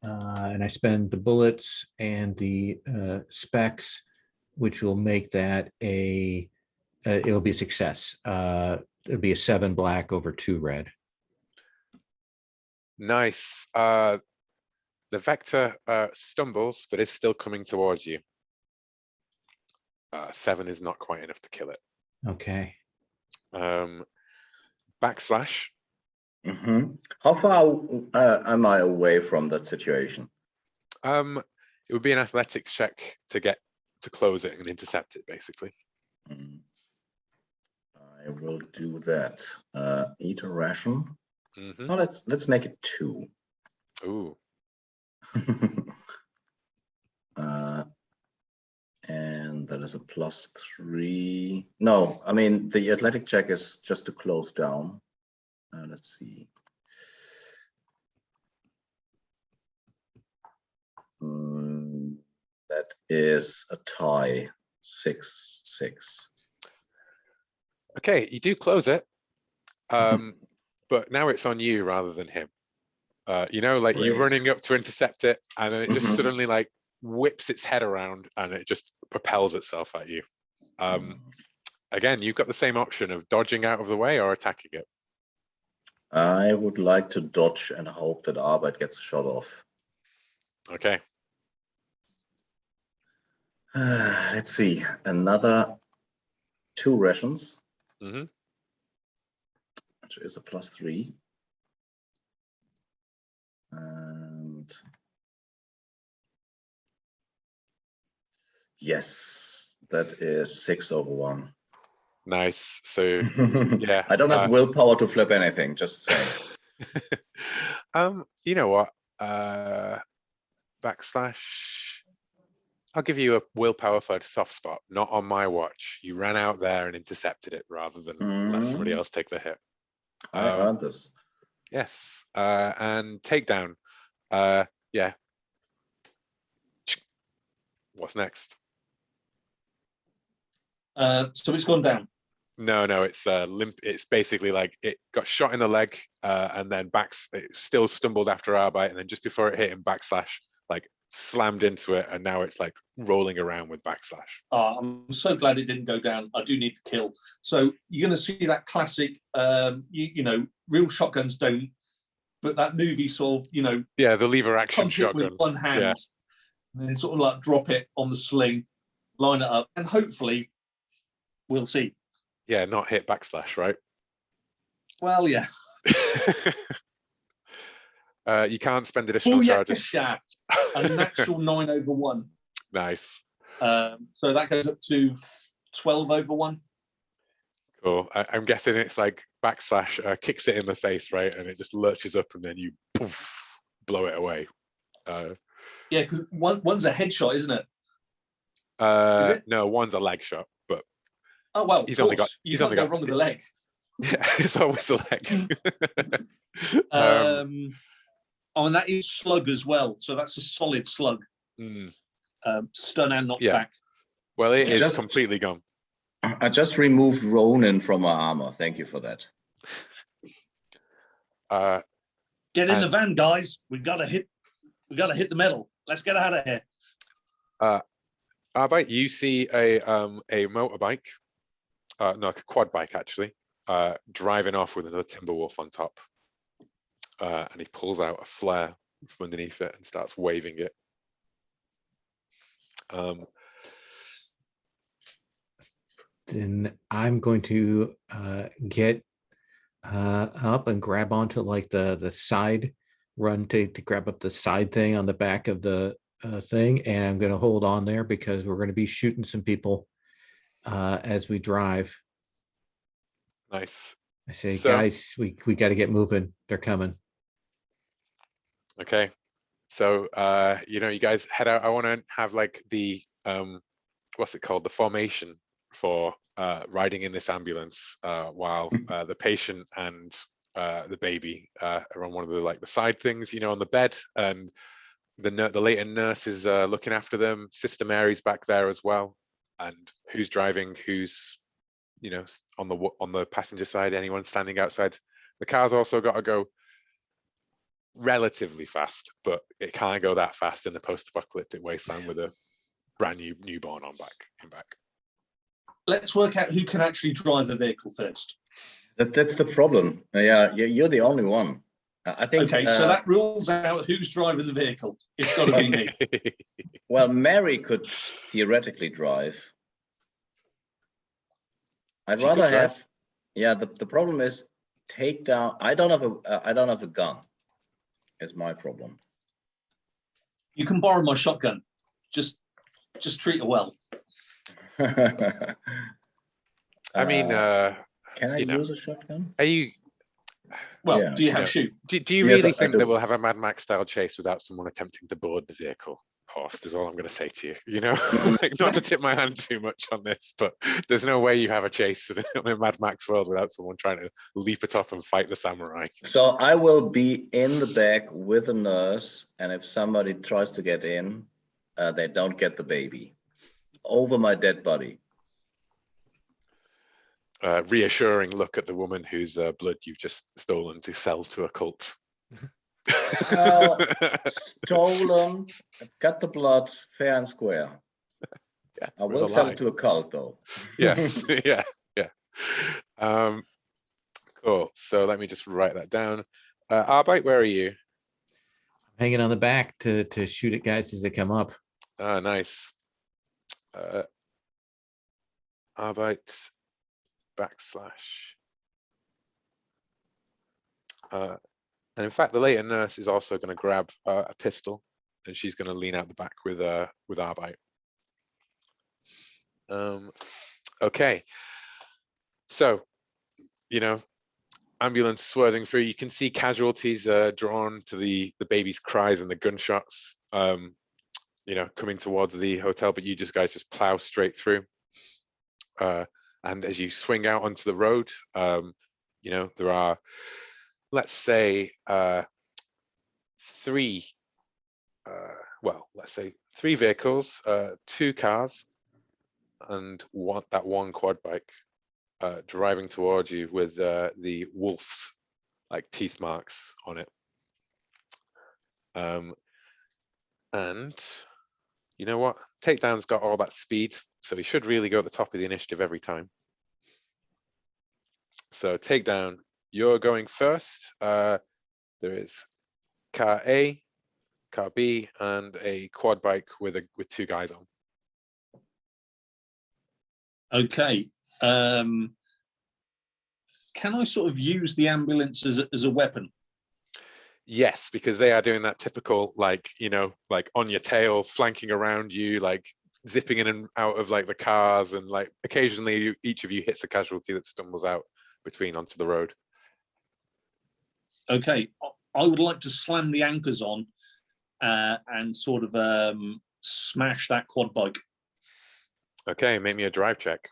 And I spend the bullets and the specs, which will make that it'll be a success. It'll be a 7 black over 2 red. Nice. The Vector stumbles, but is still coming towards you. 7 is not quite enough to kill it. Okay. Backslash. How far am I away from that situation? It would be an athletics check to get to close it and intercept it, basically. I will do that. Eat a ration. Mm-hmm. Oh, let's make it 2. Ooh. And that is a +3. No, I mean the athletic check is just to close down. Let's see. That is a tie. 6-6. Okay, you do close it. But now it's on you rather than him. You know, like you Great. running up to intercept it, and then it just suddenly like whips its head around and it just propels itself at you. Again, you've got the same option of dodging out of the way or attacking it. I would like to dodge and hope that Arbeit gets shot off. Okay. Let's see. Another 2 rations. Mm-hmm. Which is a +3. And yes, that is 6/1. Nice. So yeah. I don't have willpower to flip anything, just saying. You know what? Backslash. I'll give you a willpower for a soft spot. Not on my watch. You ran out there and intercepted it rather than let somebody else take the hit. I earned this. Yes. And takedown. Yeah. What's next? So it's gone down. No, it's limp. It's basically like it got shot in the leg, and then it still stumbled after Arbeit, and then just before it hit him, Backslash like slammed into it, and now it's like rolling around with Backslash. I'm so glad it didn't go down. I do need to kill. So you're going to see that classic, you know, real shotguns don't, but that movie sort of, you know, yeah, the lever action punch shotgun it with one hand, yeah. and then sort of like drop it on the sling, line it up, and hopefully we'll see. Yeah, not hit Backslash, right? Well, yeah. You can't spend additional charges. A natural 9/1. Nice. So that goes up to 12/1. Cool. I'm guessing it's like Backslash kicks it in the face, right? And it just lurches up and then you poof, blow it away. Yeah, because one's a headshot, isn't it? Is it? No, one's a leg shot, but oh well, he's only got. You can't go wrong with the leg. Yeah, it's always the leg. And that is slug as well, so that's a solid slug. Stun and knockback. Well, it is completely gone. I just removed Ronin from my armor. Thank you for that. Get in the van, guys. We gotta hit the metal. Let's get out of here. Arbeit, you see a motorbike, no, a quad bike actually, driving off with another Timberwolf on top. And he pulls out a flare from underneath it and starts waving it. Then I'm going to get up and grab onto like the side, run to grab up the side thing on the back of the thing, and I'm going to hold on there because we're going to be shooting some people as we drive. Nice. I say, guys, we got to get moving. They're coming. Okay. So, you know, you guys head out. I want to have like the, what's it called? The formation for riding in this ambulance while the patient and the baby are on one of the side things, you know, on the bed, and the later nurse is looking after them. Sister Mary's back there as well. And who's driving? Who's, you know, on the passenger side? Anyone standing outside? The car's also got to go relatively fast, but it can't go that fast in the post-apocalyptic wasteland with a brand new newborn in back. Let's work out who can actually drive the vehicle first. That's the problem. Yeah, you're the only one. I think. Okay, so that rules out who's driving the vehicle. It's got to be me. Well, Mary could theoretically drive. I'd rather have. Yeah, the problem is take down. I don't have a gun. Is my problem. You can borrow my shotgun. Just treat it well. I mean, can I you know, use a shotgun? are you? Well, Yeah, do you you have know, shoot? Do you Yes, really I think do. that we'll have a Mad Max style chase without someone attempting to board the vehicle? Horst is all I'm going to say to you. You know, like, not to tip my hand too much on this, but there's no way you have a chase in a Mad Max world without someone trying to leap atop and fight the samurai. So I will be in the back with a nurse, and if somebody tries to get in, they don't get the baby over my dead body. Reassuring look at the woman whose blood you've just stolen to sell to a cult. Well, stolen, got the blood fair and square. Yeah, I with will a sell lie. it to a cult, though. Yes, yeah. Cool. So let me just write that down. Arbite, where are you? Hanging on the back to shoot at guys as they come up. Ah, nice. Arbite Backslash. And in fact, the later nurse is also going to grab a pistol, and she's going to lean out the back with Arbite. Okay. So, you know, ambulance swerving through. You can see casualties drawn to the baby's cries and the gunshots. You know, coming towards the hotel, but you guys just plow straight through. And as you swing out onto the road, you know, there are, let's say, three vehicles, 2 cars, and one quad bike driving towards you with the wolf's like teeth marks on it. And you know what? Takedown's got all that speed, so he should really go at the top of the initiative every time. So Takedown, you're going first. There is car A, car B, and a quad bike with 2 guys on. Okay. Can I sort of use the ambulance as a weapon? Yes, because they are doing that typical, like, you know, like on your tail, flanking around you, like zipping in and out of like the cars, and like occasionally each of you hits a casualty that stumbles out between onto the road. Okay. I would like to slam the anchors on and sort of smash that quad bike. Okay, make me a drive check.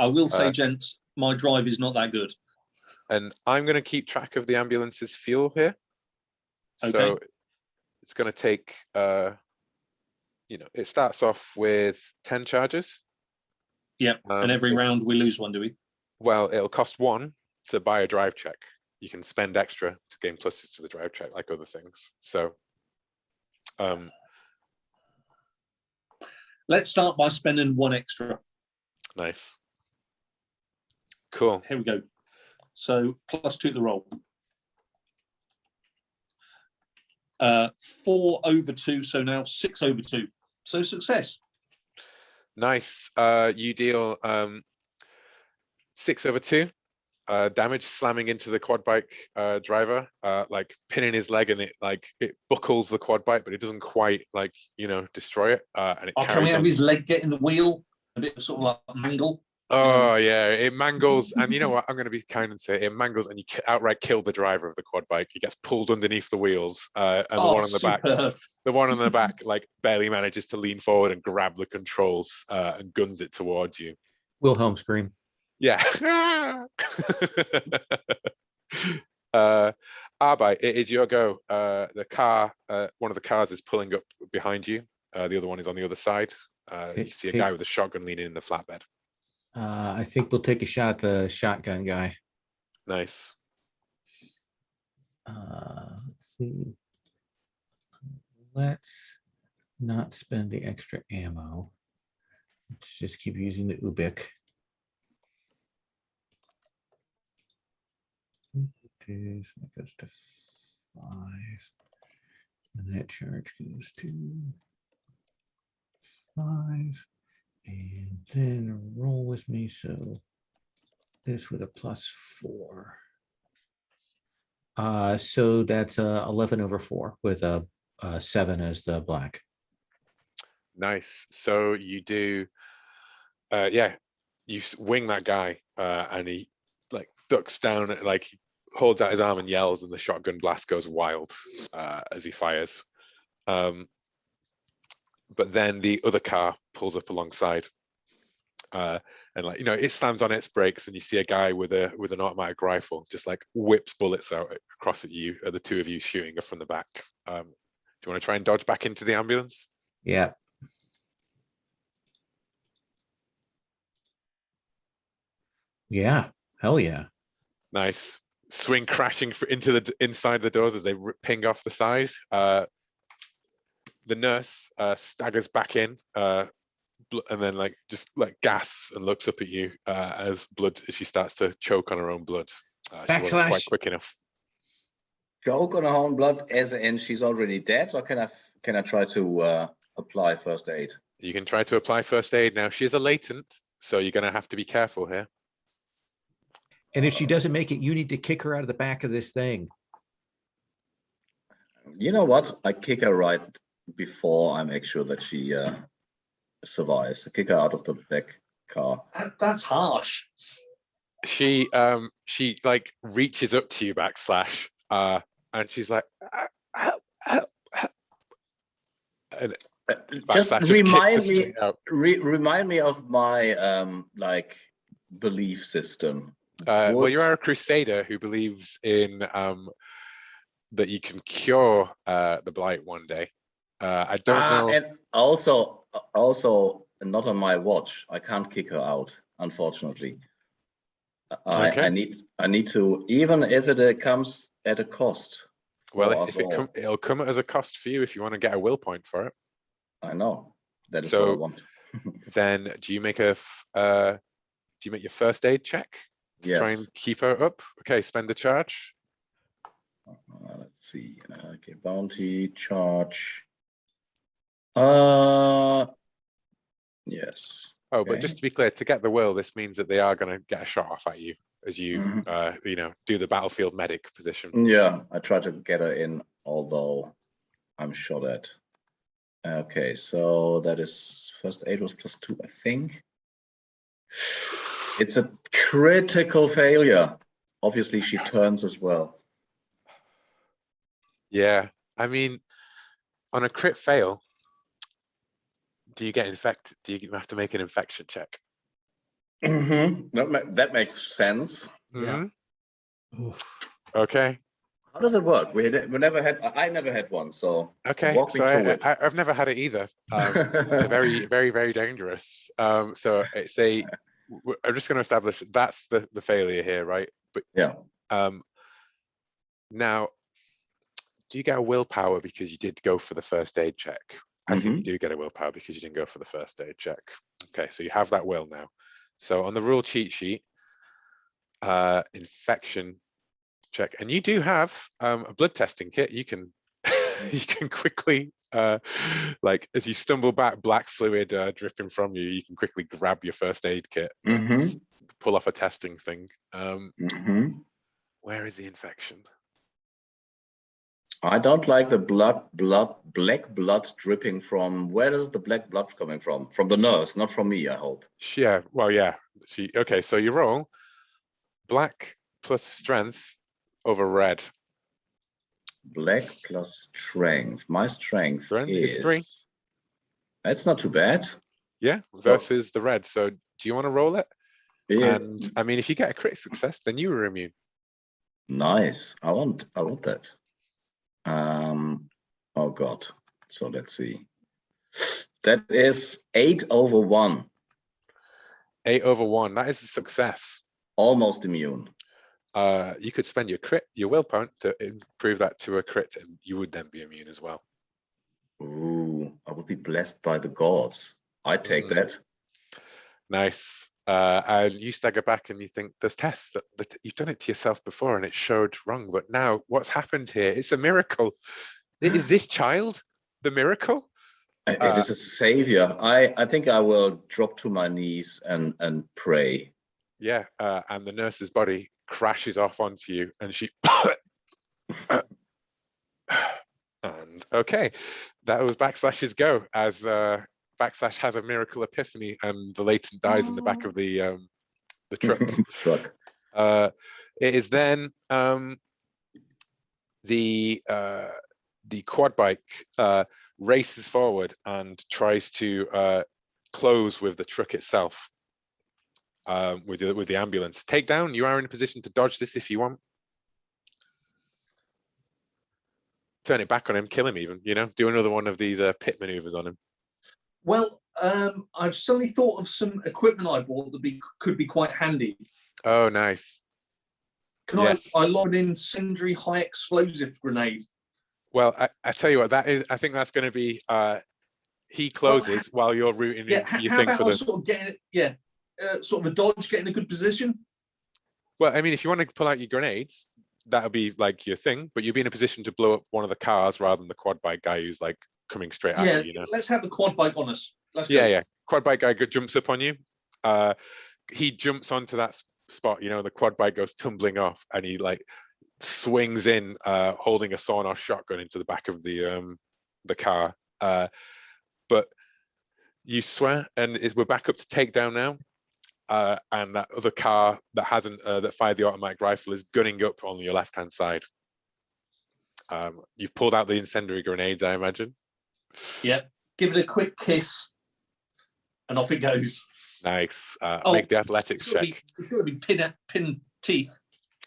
I will say, gents, my drive is not that good. And I'm going to keep track of the ambulance's fuel here. Okay. So it's going to take, you know, it starts off with 10 charges. Yep. And every round we lose one, do we? Well, it'll cost 1 to buy a drive check. You can spend extra to gain pluses to the drive check, like other things. So, let's start by spending 1 extra. nice. Cool. Here we go. So +2 to the roll. 4 over 2, so now 6 over 2. So success. Nice. You deal 6 over 2 damage, slamming into the quad bike driver, like pinning his leg, and it buckles the quad bike, but it doesn't quite, like, you know, destroy it. And it Can we have his leg get in the wheel? A bit of sort of like mangle. Oh yeah, it mangles, and you know what? I'm going to be kind and say it mangles, and you outright kill the driver of the quad bike. He gets pulled underneath the wheels, and the one on the back, like barely manages to lean forward and grab the controls and guns it towards you. Wilhelm scream. Yeah. Arbite, it is your go. The car, one of the cars is pulling up behind you. The other one is on the other side. You see a guy with a shotgun leaning in the flatbed. I think we'll take a shot at the shotgun guy. Nice. Let's see. Let's not spend the extra ammo. Let's just keep using the Ubik. That goes to 5. And that charge goes to 5. And then roll with me. So this with a +4. So that's 11/4 with a 7 as the black. Nice. So you do, yeah, you wing that guy, and he like ducks down, like he holds out his arm and yells, and the shotgun blast goes wild as he fires. But then the other car pulls up alongside, and like, you know, it slams on its brakes, and you see a guy with an automatic rifle just like whips bullets out across at you, at the two of you shooting from the back. Do you want to try and dodge back into the ambulance? Yeah. Yeah. Hell yeah. Nice. Swing crashing into the inside the doors as they ping off the side. The nurse staggers back in, and then like just like gas, and looks up at you as she starts to choke on her own blood. She wasn't quite quick enough. Choke on her own blood, as in she's already dead, or can I try to apply first aid? You can try to apply first aid now. She is a latent, so you're going to have to be careful here. And if she doesn't make it, you need to kick her out of the back of this thing. You know what? I kick her right before I make sure that she survives. I kick her out of the back car. That's harsh. She like reaches up to you, Backslash, and she's like, help, help, help. And just Backslash remind me of my like belief system. Well, you are a crusader who believes in that you can cure the blight one day. I don't know. And also not on my watch. I can't kick her out, unfortunately. Okay. I need to, even if it comes at a cost. Well, it'll come as a cost for you if you want to get a will point for it. I know. That is what I want. Then do you make your first aid check to try and keep her up? Okay, spend a charge. Let's see. Okay, bounty charge. Yes. Oh, but just to be clear, to get the will, this means that they are going to get a shot off at you as you, you know, do the battlefield medic position. Yeah, I try to get her in, although I'm shot at. Okay, so that is first aid was +2, I think. It's a critical failure. Obviously, she turns as well. Yeah, I mean, on a crit fail, do you get infected? Do you have to make an infection check? That makes sense. Yeah. Okay. How does it work? I never had one, so okay. So I've never had it either. They're very, very, very dangerous. So it's I'm just going to establish that's the failure here, right? But yeah. Now, do you get a willpower because you did go for the first aid check? I think you do get a willpower because you didn't go for the first aid check. Okay, so you have that will now. So on the rule cheat sheet, infection check, and you do have a blood testing kit. You can you can quickly like as you stumble back, black fluid dripping from you, you can quickly grab your first aid kit, and pull off a testing thing. Where is the infection? I don't like the black blood dripping from. Where is the black blood coming from? From the nurse, not from me, I hope. Yeah, well, yeah. Okay, so you roll black plus strength over red. Black plus strength. My strength is 3. That's not too bad. Yeah, versus the red. So do you want to roll it? Yeah. And I mean, if you get a crit success, then you are immune. Nice. I want that. Oh god. So let's see. That is 8/1. 8/1. That is a success. Almost immune. You could spend your will point to improve that to a crit, and you would then be immune as well. Ooh, I would be blessed by the gods. I take that. Nice. And you stagger back and you think there's tests that you've done it to yourself before and it showed wrong, but now what's happened here? It's a miracle. Is this child the miracle? It is a savior. I think I will drop to my knees and pray. Yeah, and the nurse's body crashes off onto you, and she. And okay, that was Backslash's go, as Backslash has a miracle epiphany, and the latent dies in the back of the truck. Truck. It is then the quad bike races forward and tries to close with the truck itself, with the ambulance. Takedown, you are in a position to dodge this if you want. Turn it back on him, kill him even, do another one of these pit maneuvers on him. Well, I've suddenly thought of some equipment I bought that could be quite handy. Oh, nice. Can Yes. I load an incendiary high explosive grenade? Well, I tell you what, I think that's going to be, he closes while you're rooting your how thing about for the... sort of getting it, sort of a dodge, getting a good position? Well, I mean, if you want to pull out your grenades, that would be like your thing, but you'd be in a position to blow up one of the cars rather than the quad bike guy who's like coming straight at you. Let's have the quad bike on us. Let's go. Yeah. Quad bike guy jumps up on you. He jumps onto that spot, the quad bike goes tumbling off, and he like swings in, holding a sawn-off shotgun into the back of the car. But you swear, and we're back up to takedown now. And that other car that hasn't that fired the automatic rifle is gunning up on your left-hand side. You've pulled out the incendiary grenades, I imagine. Yep. Give it a quick kiss, and off it goes. Nice. Make the athletics check. It's going to be pin teeth.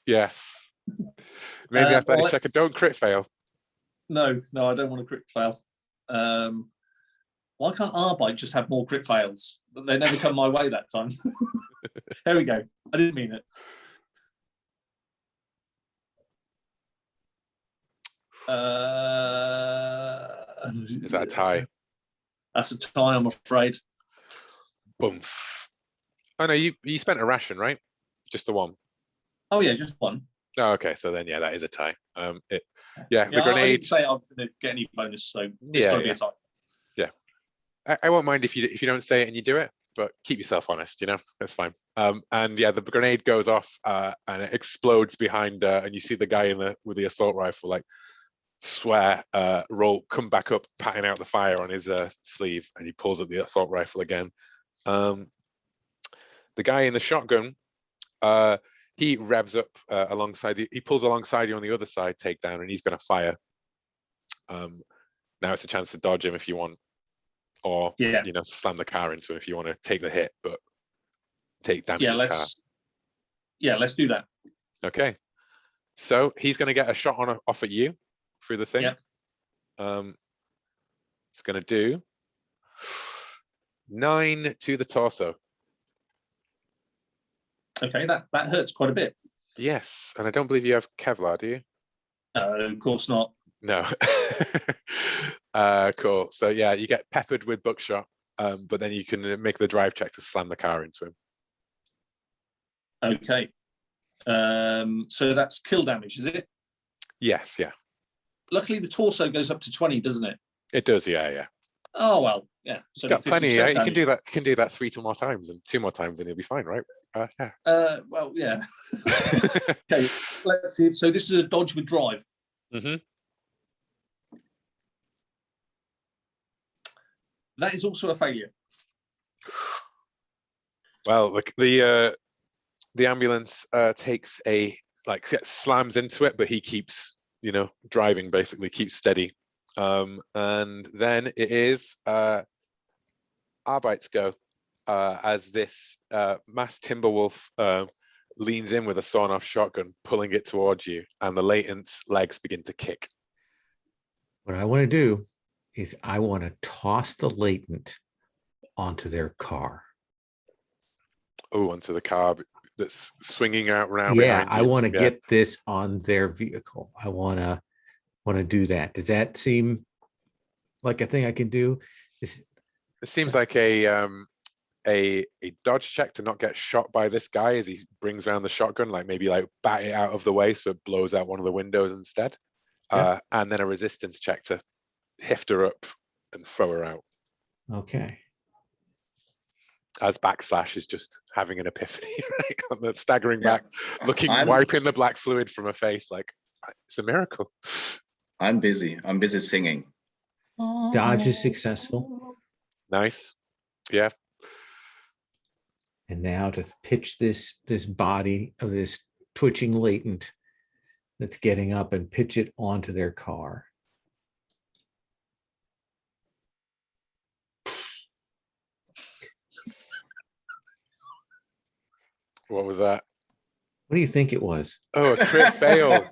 Yes. Make the athletics check, and don't crit fail. No, I don't want to crit fail. Why can't our bike just have more crit fails? They never come my way that time. There we go. I didn't mean it. Is that a tie? That's a tie, I'm afraid. Boomf. Oh no, you spent a ration, right? Just the one. Oh yeah, just one. Oh, okay, so then that is a tie. The I grenade. didn't say I'm going to get any bonus, so it's Yeah, got to be a tie. I won't mind if you don't say it and you do it, but keep yourself honest, that's fine. And yeah, the grenade goes off and it explodes behind, and you see the guy with the assault rifle like roll, come back up, patting out the fire on his sleeve, and he pulls up the assault rifle again. The guy in the shotgun, he revs up alongside he pulls alongside you on the other side, takedown, and he's going to fire. Now it's a chance to dodge him if you want. Or slam the car into him if you want to take the hit, but take damage. Let's do that. Okay, so he's going to get a shot off at you through the thing. Yep. It's going to do 9 to the torso. Okay, that hurts quite a bit. Yes, and I don't believe you have Kevlar, do you? Of course not. No. Cool. So yeah, you get peppered with buckshot, but then you can make the drive check to slam the car into him. Okay. So that's kill damage, is it? Yes, yeah. Luckily, the torso goes up to 20, doesn't it? It does, yeah. Oh well, yeah. So got plenty. Yeah, you can do that. You can do that 3 more times, and 2 more times, and you'll be fine, right? Yeah. Well, yeah. Okay. Let's see. So this is a dodge with drive. Mm-hmm. That is also a failure. Well, the ambulance takes slams into it, but he keeps driving, basically keeps steady. And then it is Arbeit's go, as this mass Timberwolf leans in with a sawn-off shotgun, pulling it towards you, and the latent's legs begin to kick. What I want to do is I want to toss the latent onto their car. Oh, onto the car that's swinging around. Yeah, I want to get this on their vehicle. I want to do that. Does that seem like a thing I can do? It seems like a dodge check to not get shot by this guy as he brings around the shotgun, like maybe bat it out of the way so it blows out one of the windows instead. Yeah. And then a resistance check to heft her up and throw her out. Okay. as Backslash is just having an epiphany, right? On the staggering Yeah. back, looking, I'm- wiping the black fluid from her face, like it's a miracle. I'm busy singing. Dodge is successful. Nice. Yeah. And now to pitch this body of this twitching latent that's getting up and pitch it onto their car. What was that? What do you think it was? Oh, a crit fail.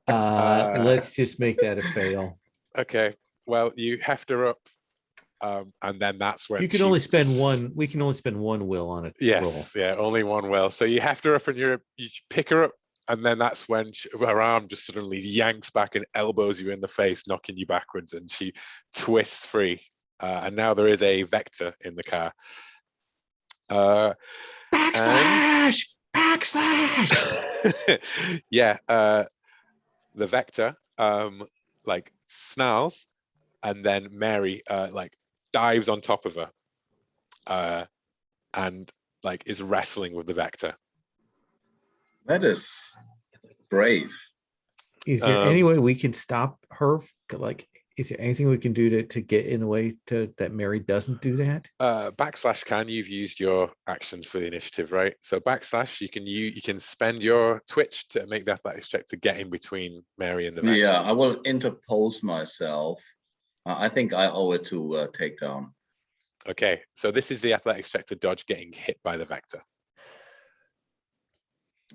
Let's just make that a fail. Okay. Well, you heft her up, and then that's when You can she- only spend one. We can only spend one will on it. Yes, yeah, only one will. So you heft her up, and you pick her up, and then that's when her arm just suddenly yanks back and elbows you in the face, knocking you backwards, and she twists free. And now there is a vector in the car. Backslash! Backslash! Yeah, the vector like snarls, and then Mary like dives on top of her and like is wrestling with the vector. That is brave. Is there any way we can stop her? Like, is there anything we can do to get in the way to that Mary doesn't do that? Backslash can, you've used your actions for the initiative, right? So Backslash, you can spend your twitch to make the athletics check to get in between Mary and the vector. Yeah, I will interpose myself. I think I owe it to takedown. Okay, so this is the athletics check to dodge getting hit by the vector.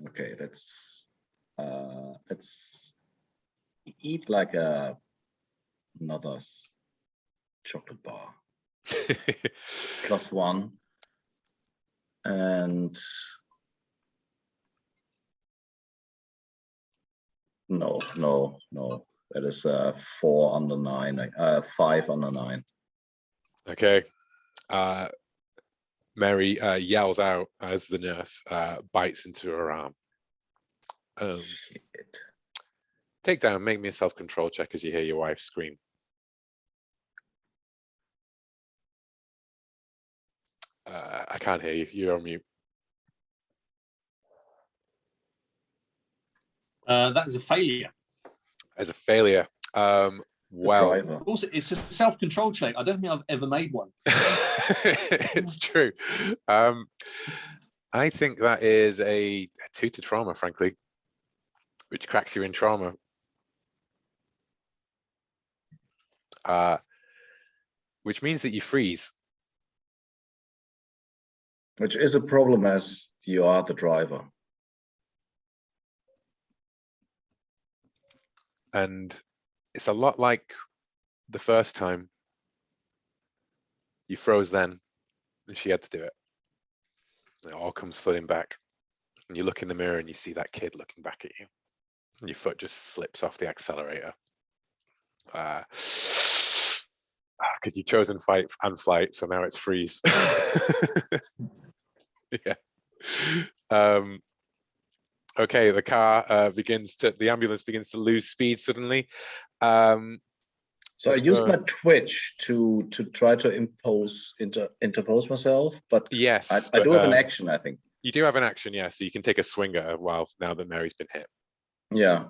Okay, let's eat like another chocolate bar. +1. And no. That is 4 under 9, 5 under 9. Okay. Mary yells out as the nurse bites into her arm. Shit. Take down, make me a self-control check as you hear your wife scream. I can't hear you, you're on mute. That is a failure. As a failure. Well, Driver. Also, it's a self-control check. I don't think I've ever made one. it's true. I think that is a 2 to trauma, frankly, which cracks you in trauma. Which means that you freeze. Which is a problem as you are the driver. And it's a lot like the first time. You froze then, and she had to do it. It all comes flooding back. And you look in the mirror and you see that kid looking back at you. And your foot just slips off the accelerator. Because you've chosen fight and flight, so now it's freeze. Yeah. Okay, the car the ambulance begins to lose speed suddenly. So I used my twitch to try to interpose myself, but yes, I do have an action, I think. You do have an action, yeah, so you can take a swing at her while now that Mary's been hit. Yeah,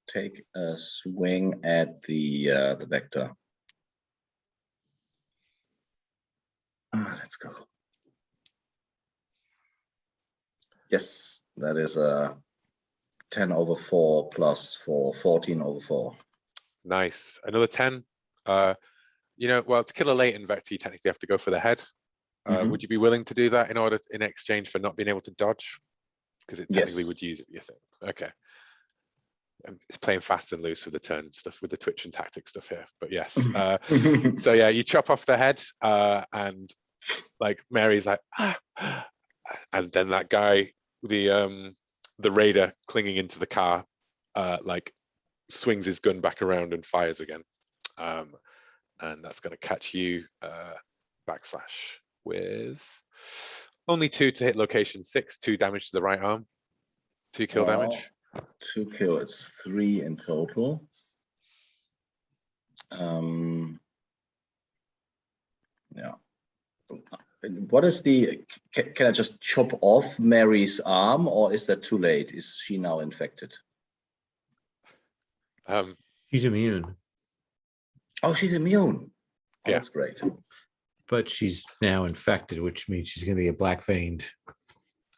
take a swing at the vector. Let's go. Yes, that is a 10/4 plus 4, 14/4. Nice. Another 10. You know, well, to kill a latent vector, you technically have to go for the head. Would you be willing to do that in exchange for not being able to dodge? Because it technically would use it, you think. Okay. It's playing fast and loose with the turn stuff, with the twitch and tactic stuff here. But yes. So yeah, you chop off the head, and like Mary's like, and then that guy, the raider clinging into the car, like swings his gun back around and fires again. And that's going to catch you, Backslash, with only 2 to hit location 6, 2 damage to the right arm, 2 kill damage. 2 kill, it's 3 in total. Yeah, what is the? Can I just chop off Mary's arm, or is that too late? Is she now infected? She's immune, Oh, she's immune. Oh, Yeah. that's great. but she's now infected, which means she's going to be a black veined.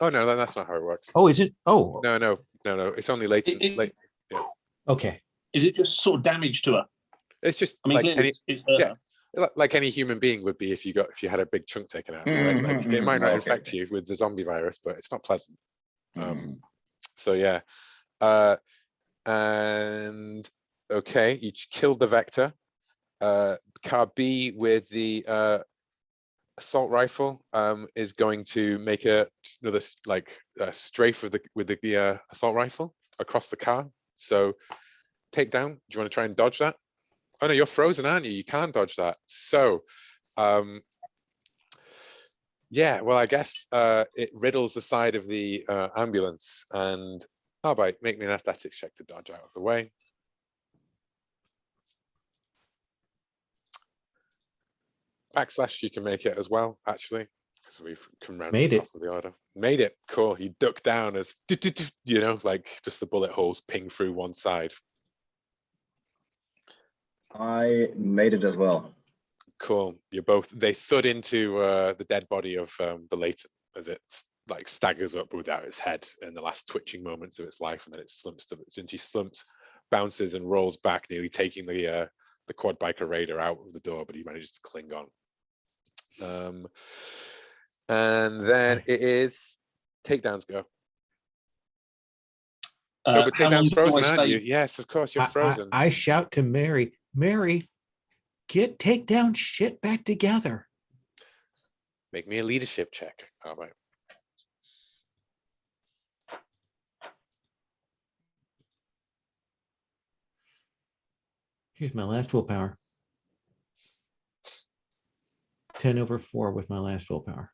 Oh no, that's not how it works. Oh, is it? Oh, No. It's only later. Late. okay. Is it just sort of damage to her? It's just I mean, like clearly any it's hurt yeah. her. Like any human being would be if you had a big chunk taken out, right? Like it might not infect you with the zombie virus, but it's not pleasant. So yeah, and okay, you killed the vector. Car B with the assault rifle is going to make another strafe with the assault rifle across the car. So takedown. Do you want to try and dodge that? Oh no, you're frozen, aren't you? You can't dodge that. So yeah, well, I guess it riddles the side of the ambulance, and make me an athletics check to dodge out of the way. Backslash, you can make it as well, actually, because we've come round to the top of the order. Made it. Cool. You duck down as like just the bullet holes ping through one side. I made it as well. Cool. They thud into the dead body of the Leighton as it like staggers up without its head in the last twitching moments of its life, and then it slumps and she slumps, bounces and rolls back, nearly taking the quad biker raider out of the door, but he manages to cling on. And then it is takedowns go. But takedown's frozen, aren't you? Yes, of course, you're frozen. I shout to Mary, get takedown shit back together. Make me a leadership check. All right. Here's my last willpower. 10/4 with my last willpower.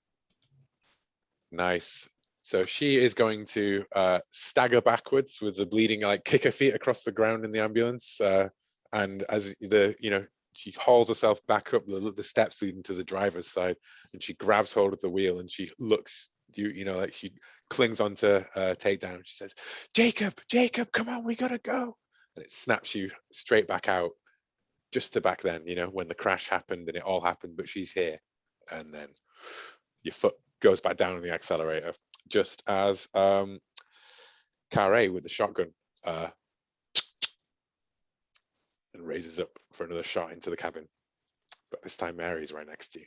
Nice. So she is going to stagger backwards with the bleeding, like kick her feet across the ground in the ambulance. And as she hauls herself back up the steps leading to the driver's side, and she grabs hold of the wheel and she looks, like she clings onto takedown. She says, Jacob, come on, we gotta go. And it snaps you straight back out, just to back then, when the crash happened and it all happened, but she's here. And then your foot goes back down on the accelerator, just as Car A with the shotgun and raises up for another shot into the cabin. But this time Mary's right next to you.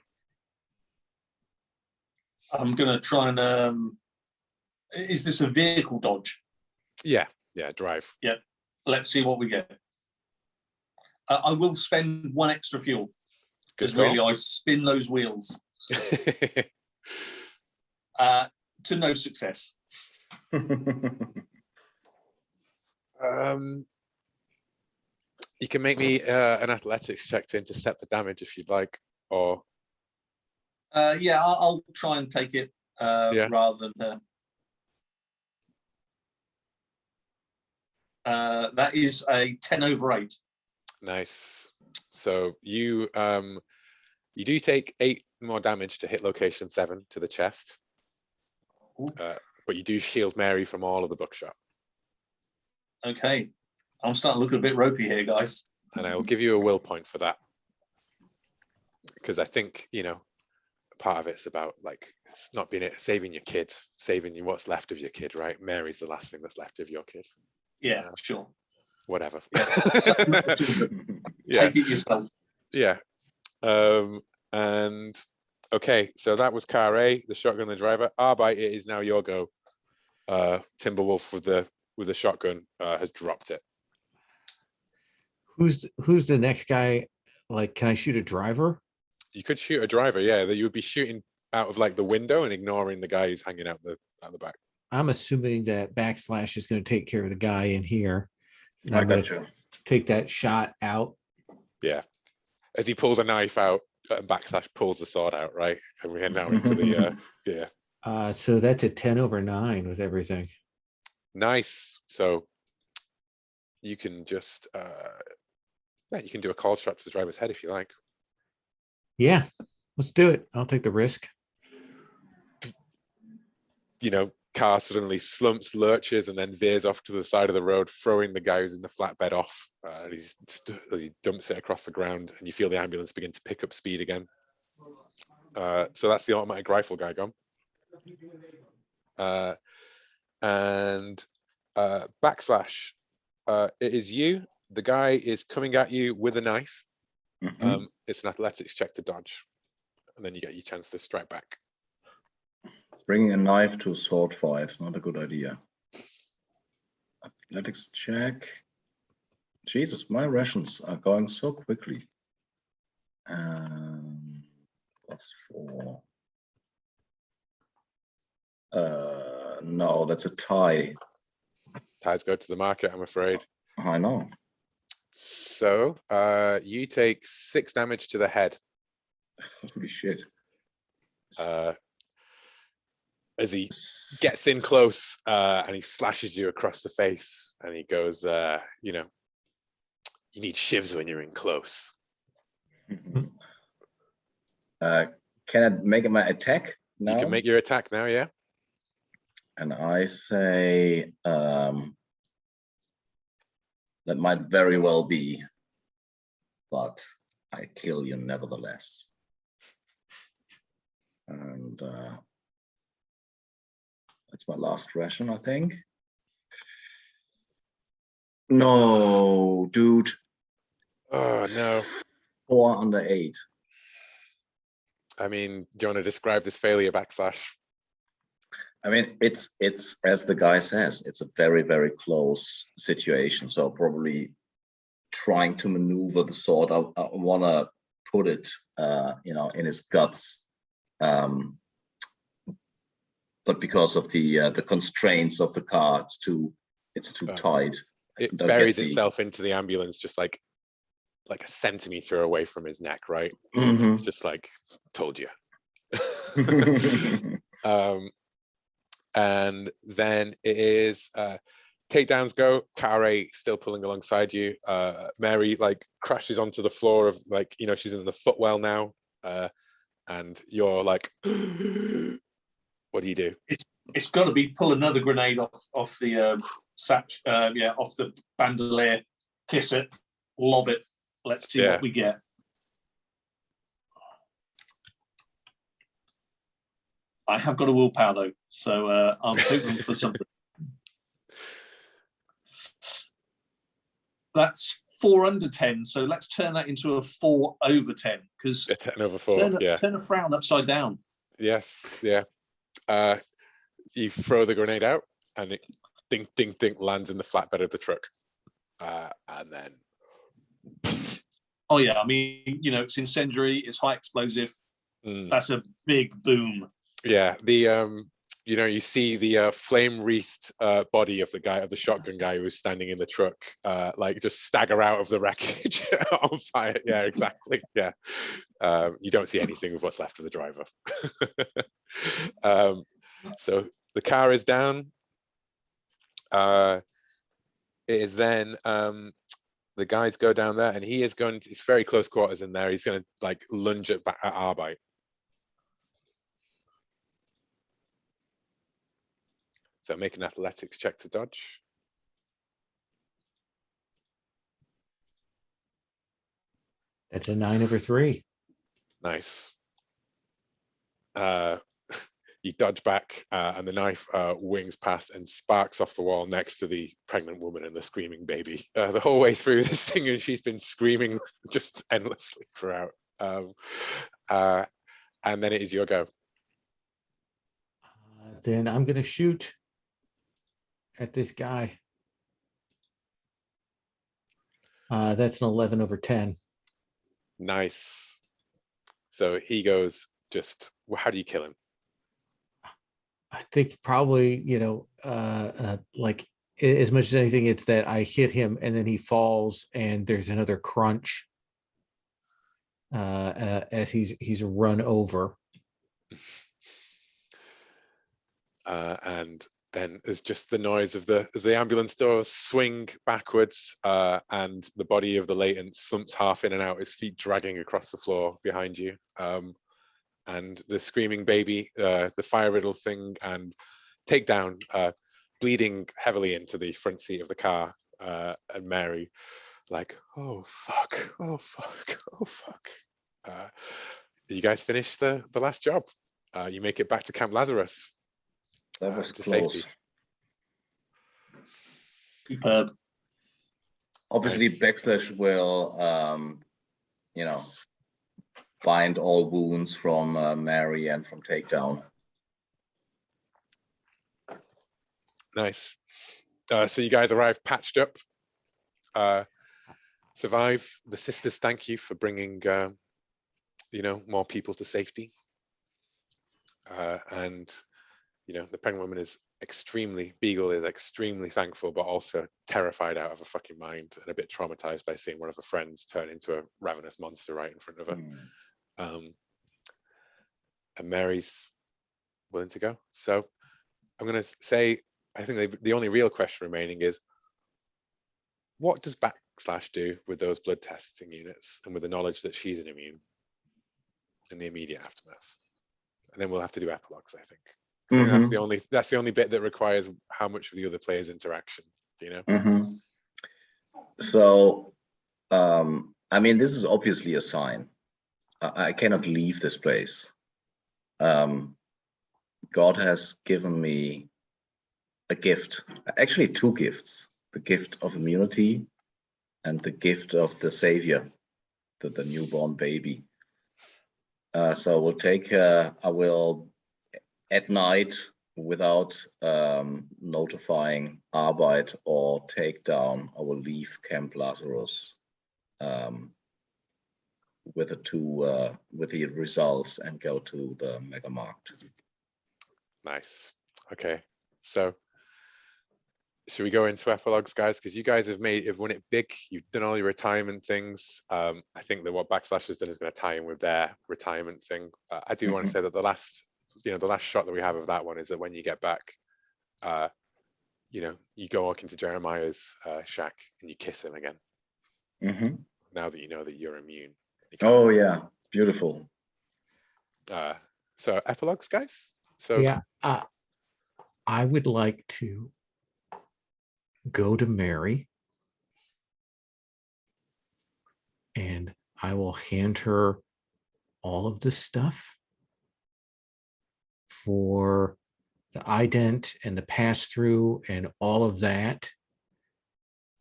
I'm going to try and... is this a vehicle dodge? Yeah, drive. Yeah, let's see what we get. I will spend one extra fuel. Because really, I spin those wheels. To no success. You can make me an athletics check to intercept the damage if you'd like, or yeah, I'll try and take it rather than that is a 10/8. Nice. So you do take 8 more damage to hit location 7 to the chest, but you do shield Mary from all of the buckshot. Okay, I'm starting to look a bit ropey here, guys. And I will give you a will point for that, because I think part of it's about it's not being saving your kid, saving you what's left of your kid, right? Mary's the last thing that's left of your kid. Yeah, sure. Whatever. Yeah. Take it yourself. Yeah. And okay, so that was Car A, the shotgun, the driver. Arbite, it is now your go. Timberwolf with the shotgun has dropped it. Who's the next guy? Can I shoot a driver? You could shoot a driver, yeah. You would be shooting out of the window and ignoring the guy who's hanging out the back. I'm assuming that Backslash is going to take care of the guy in here. And I I'm going got to you. take that shot out. Yeah. As he pulls a knife out, Backslash pulls the sword out, right? And we're now into the yeah. So that's a 10/9 with everything. Nice. So you can just you can do a call shot to the driver's head if you like. Yeah, let's do it. I'll take the risk. car suddenly slumps, lurches, and then veers off to the side of the road, throwing the guy who's in the flatbed off. He dumps it across the ground, and you feel the ambulance begin to pick up speed again. So that's the automatic rifle guy gone. And Backslash, it is you. The guy is coming at you with a knife. It's an athletics check to dodge, and then you get your chance to strike back. Bringing a knife to a sword fight, not a good idea. Athletics check. Jesus, my rations are going so quickly. That's 4. No, that's a tie. Ties go to the market, I'm afraid. I know. So you take 6 damage to the head. Holy shit. As he gets in close and he slashes you across the face, and he goes, you need shivs when you're in close. Can I make my attack now? You can make your attack now, yeah. And I say that might very well be, but I kill you nevertheless. And that's my last ration, I think. No, dude. Oh no. 4 under 8. I mean, do you want to describe this failure, Backslash? I mean, it's as the guy says, it's a very, very close situation. So probably trying to maneuver the sword. I want to put it, in his guts. But because of the constraints of the car, it's too tight. It buries itself into the ambulance, just like a centimeter away from his neck, right? It's just like, told you. And then it is takedowns go. Kare still pulling alongside you. Mary crashes onto the floor of she's in the footwell now, and you're like, what do you do? It's got to be pull another grenade off the off the bandolier, kiss it, lob it. Let's see what we get. I have got a willpower though, so I'm hoping for something. That's 4 under 10, so let's turn that into a 4 over 10, because a 10 over 4. Turn a frown upside down. Yes, yeah. You throw the grenade out, and it ding, ding, ding lands in the flatbed of the truck, and then. Oh yeah, I mean, it's incendiary, it's high explosive. That's a big boom. Yeah, the you see the flame wreathed body of the shotgun guy who was standing in the truck, just stagger out of the wreckage on fire. Yeah, exactly. Yeah, you don't see anything of what's left of the driver. So the car is down. It is then the guys go down there, and he is going to, it's very close quarters in there. He's going to lunge at Arbite. So make an athletics check to dodge. That's a 9 over 3. Nice. You dodge back, and the knife wings past and sparks off the wall next to the pregnant woman and the screaming baby. The whole way through this thing, and she's been screaming just endlessly throughout. And then it is your go. Then I'm going to shoot at this guy. That's an 11 over 10. Nice. So he goes, how do you kill him? I think probably, as much as anything, it's that I hit him and then he falls and there's another crunch as he's run over. And then there's just the noise of as the ambulance doors swing backwards, and the body of the latent slumps half in and out, his feet dragging across the floor behind you. And the screaming baby, the fire riddle thing, and Takedown, bleeding heavily into the front seat of the car, and Mary, like, oh fuck, oh fuck, oh fuck. You guys finish the last job. You make it back to Camp Lazarus. That was to close. safety. Superb. Obviously, Nice. Backslash will, you know, bind all wounds from Mary and from Takedown. Nice. So you guys arrive patched up, survive. The sisters thank you for bringing, you know, more people to safety. And, you know, the pregnant woman is Beagle is extremely thankful, but also terrified out of her fucking mind and a bit traumatized by seeing one of her friends turn into a ravenous monster right in front of her. And Mary's willing to go. So I'm going to say, I think the only real question remaining is, what does Backslash do with those blood testing units and with the knowledge that she's an immune in the immediate aftermath? And then we'll have to do epilogues, I think. I think that's the only bit that requires how much of the other player's interaction, you know? So, I mean, this is obviously a sign. I cannot leave this place. God has given me a gift, actually 2 gifts, the gift of immunity and the gift of the savior, the newborn baby. So I will at night, without notifying Arbeit or Takedown, I will leave Camp Lazarus with the results and go to the Megamarkt. Nice. Okay. So should we go into epilogues, guys? Because you guys have won it big. You've done all your retirement things. I think that what Backslash has done is going to tie in with their retirement thing. I do want to say that the last shot that we have of that one is that when you get back, you know, you go walk into Jeremiah's shack and you kiss him again. Now that you know that you're immune. Oh yeah, beautiful. So epilogues, guys. So yeah, I would like to go to Mary, and I will hand her all of the stuff for the ident and the pass-through and all of that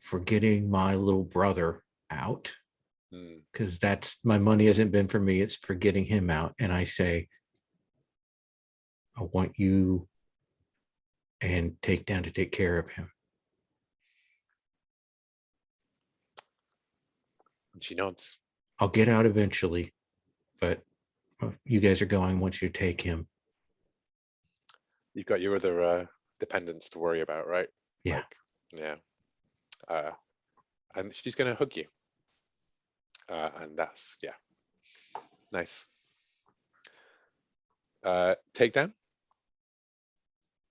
for getting my little brother out, because that's my money hasn't been for me, it's for getting him out. And I say, I want you and Takedown to take care of him. And she nods. I'll get out eventually, but you guys are going once you take him. You've got your other dependents to worry about, right? Yeah. And she's going to hug you. And that's, yeah. Nice. Takedown?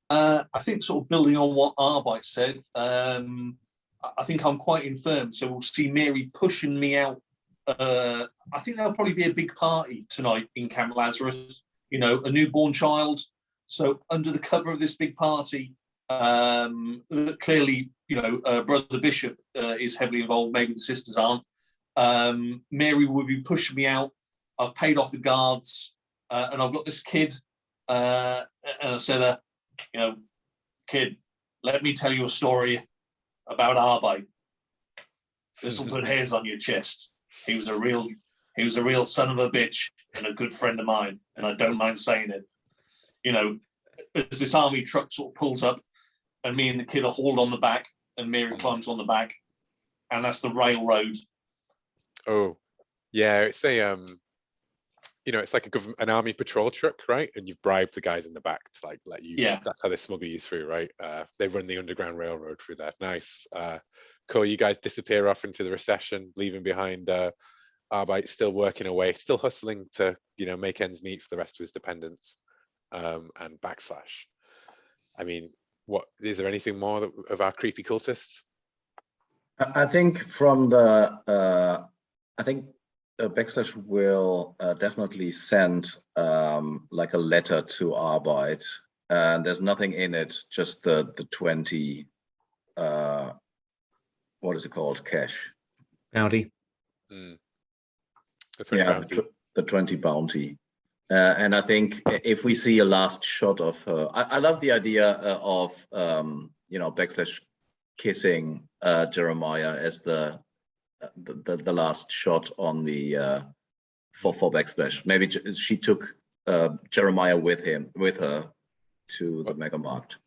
I think sort of building on what Arbeit said, I think I'm quite infirm, so we'll see Mary pushing me out. I think there'll probably be a big party tonight in Camp Lazarus, you know, a newborn child. So under the cover of this big party, clearly, you know, Brother Bishop is heavily involved, maybe the sisters aren't. Mary will be pushing me out. I've paid off the guards, and I've got this kid, and I said, you know, kid, let me tell you a story about Arbeit. This will put hairs on your chest. He was a real son of a bitch and a good friend of mine, and I don't mind saying it. You know, as this army truck sort of pulls up, and me and the kid are hauled on the back, and Mary climbs on the back, and that's the railroad. Oh, yeah, it's a you know, it's like an army patrol truck, right? And you've bribed the guys in the back to like let you. Yeah. That's how they smuggle you through, right? They run the underground railroad through there. Nice. Cool. You guys disappear off into the recession, leaving behind Arbeit still working away, still hustling to, you know, make ends meet for the rest of his dependents, and Backslash. I mean, what is there anything more of our creepy cultists? I think from the Backslash will definitely send like a letter to Arbeit and there's nothing in it, just the 20 what is it called, cash Bounty. That's right, bounty. the 20 bounty. And I think if we see a last shot of her, I love the idea of Backslash kissing Jeremiah as the last shot on the for Backslash. Maybe she took Jeremiah with her to the Mega Markt.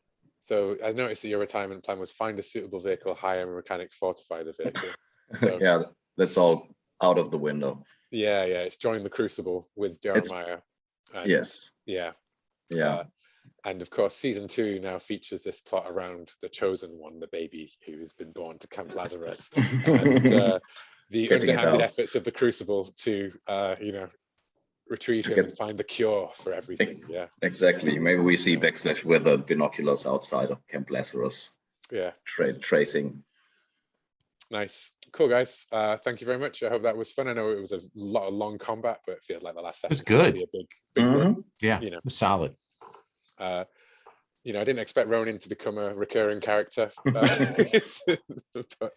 So I noticed that your retirement plan was find a suitable vehicle, hire a mechanic, fortify the vehicle. So yeah, that's all out of the window. yeah, it's join the Crucible with Jeremiah. And, yes. Yeah. And of course, season 2 now features this plot around the chosen one, the baby who's been born to Camp Lazarus, and the underhanded efforts of the Crucible to, retrieve him and find the cure for everything. Yeah, exactly. Maybe we see Backslash with the binoculars outside of Camp Lazarus. Yeah, tracing. Nice, cool, guys. Thank you very much. I hope that was fun. I know it was a lot of long combat, but it feels like the last session was good. Be a big one. Yeah, it was solid. I didn't expect Ronin to become a recurring character. But,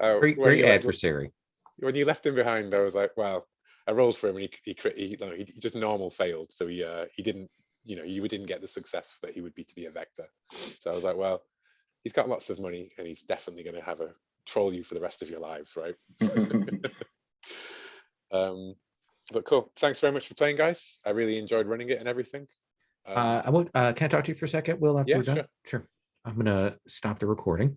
great adversary. When you left him behind, I was like, well, I rolled for him, and he just normal failed, so he didn't, you didn't get the success that he would be to be a Vector. So I was like, well, he's got lots of money, and he's definitely going to have a troll you for the rest of your lives, right? But cool. Thanks very much for playing, guys. I really enjoyed running it and everything. Can I talk to you for a second, Will? After we're done? Sure. I'm gonna stop the recording.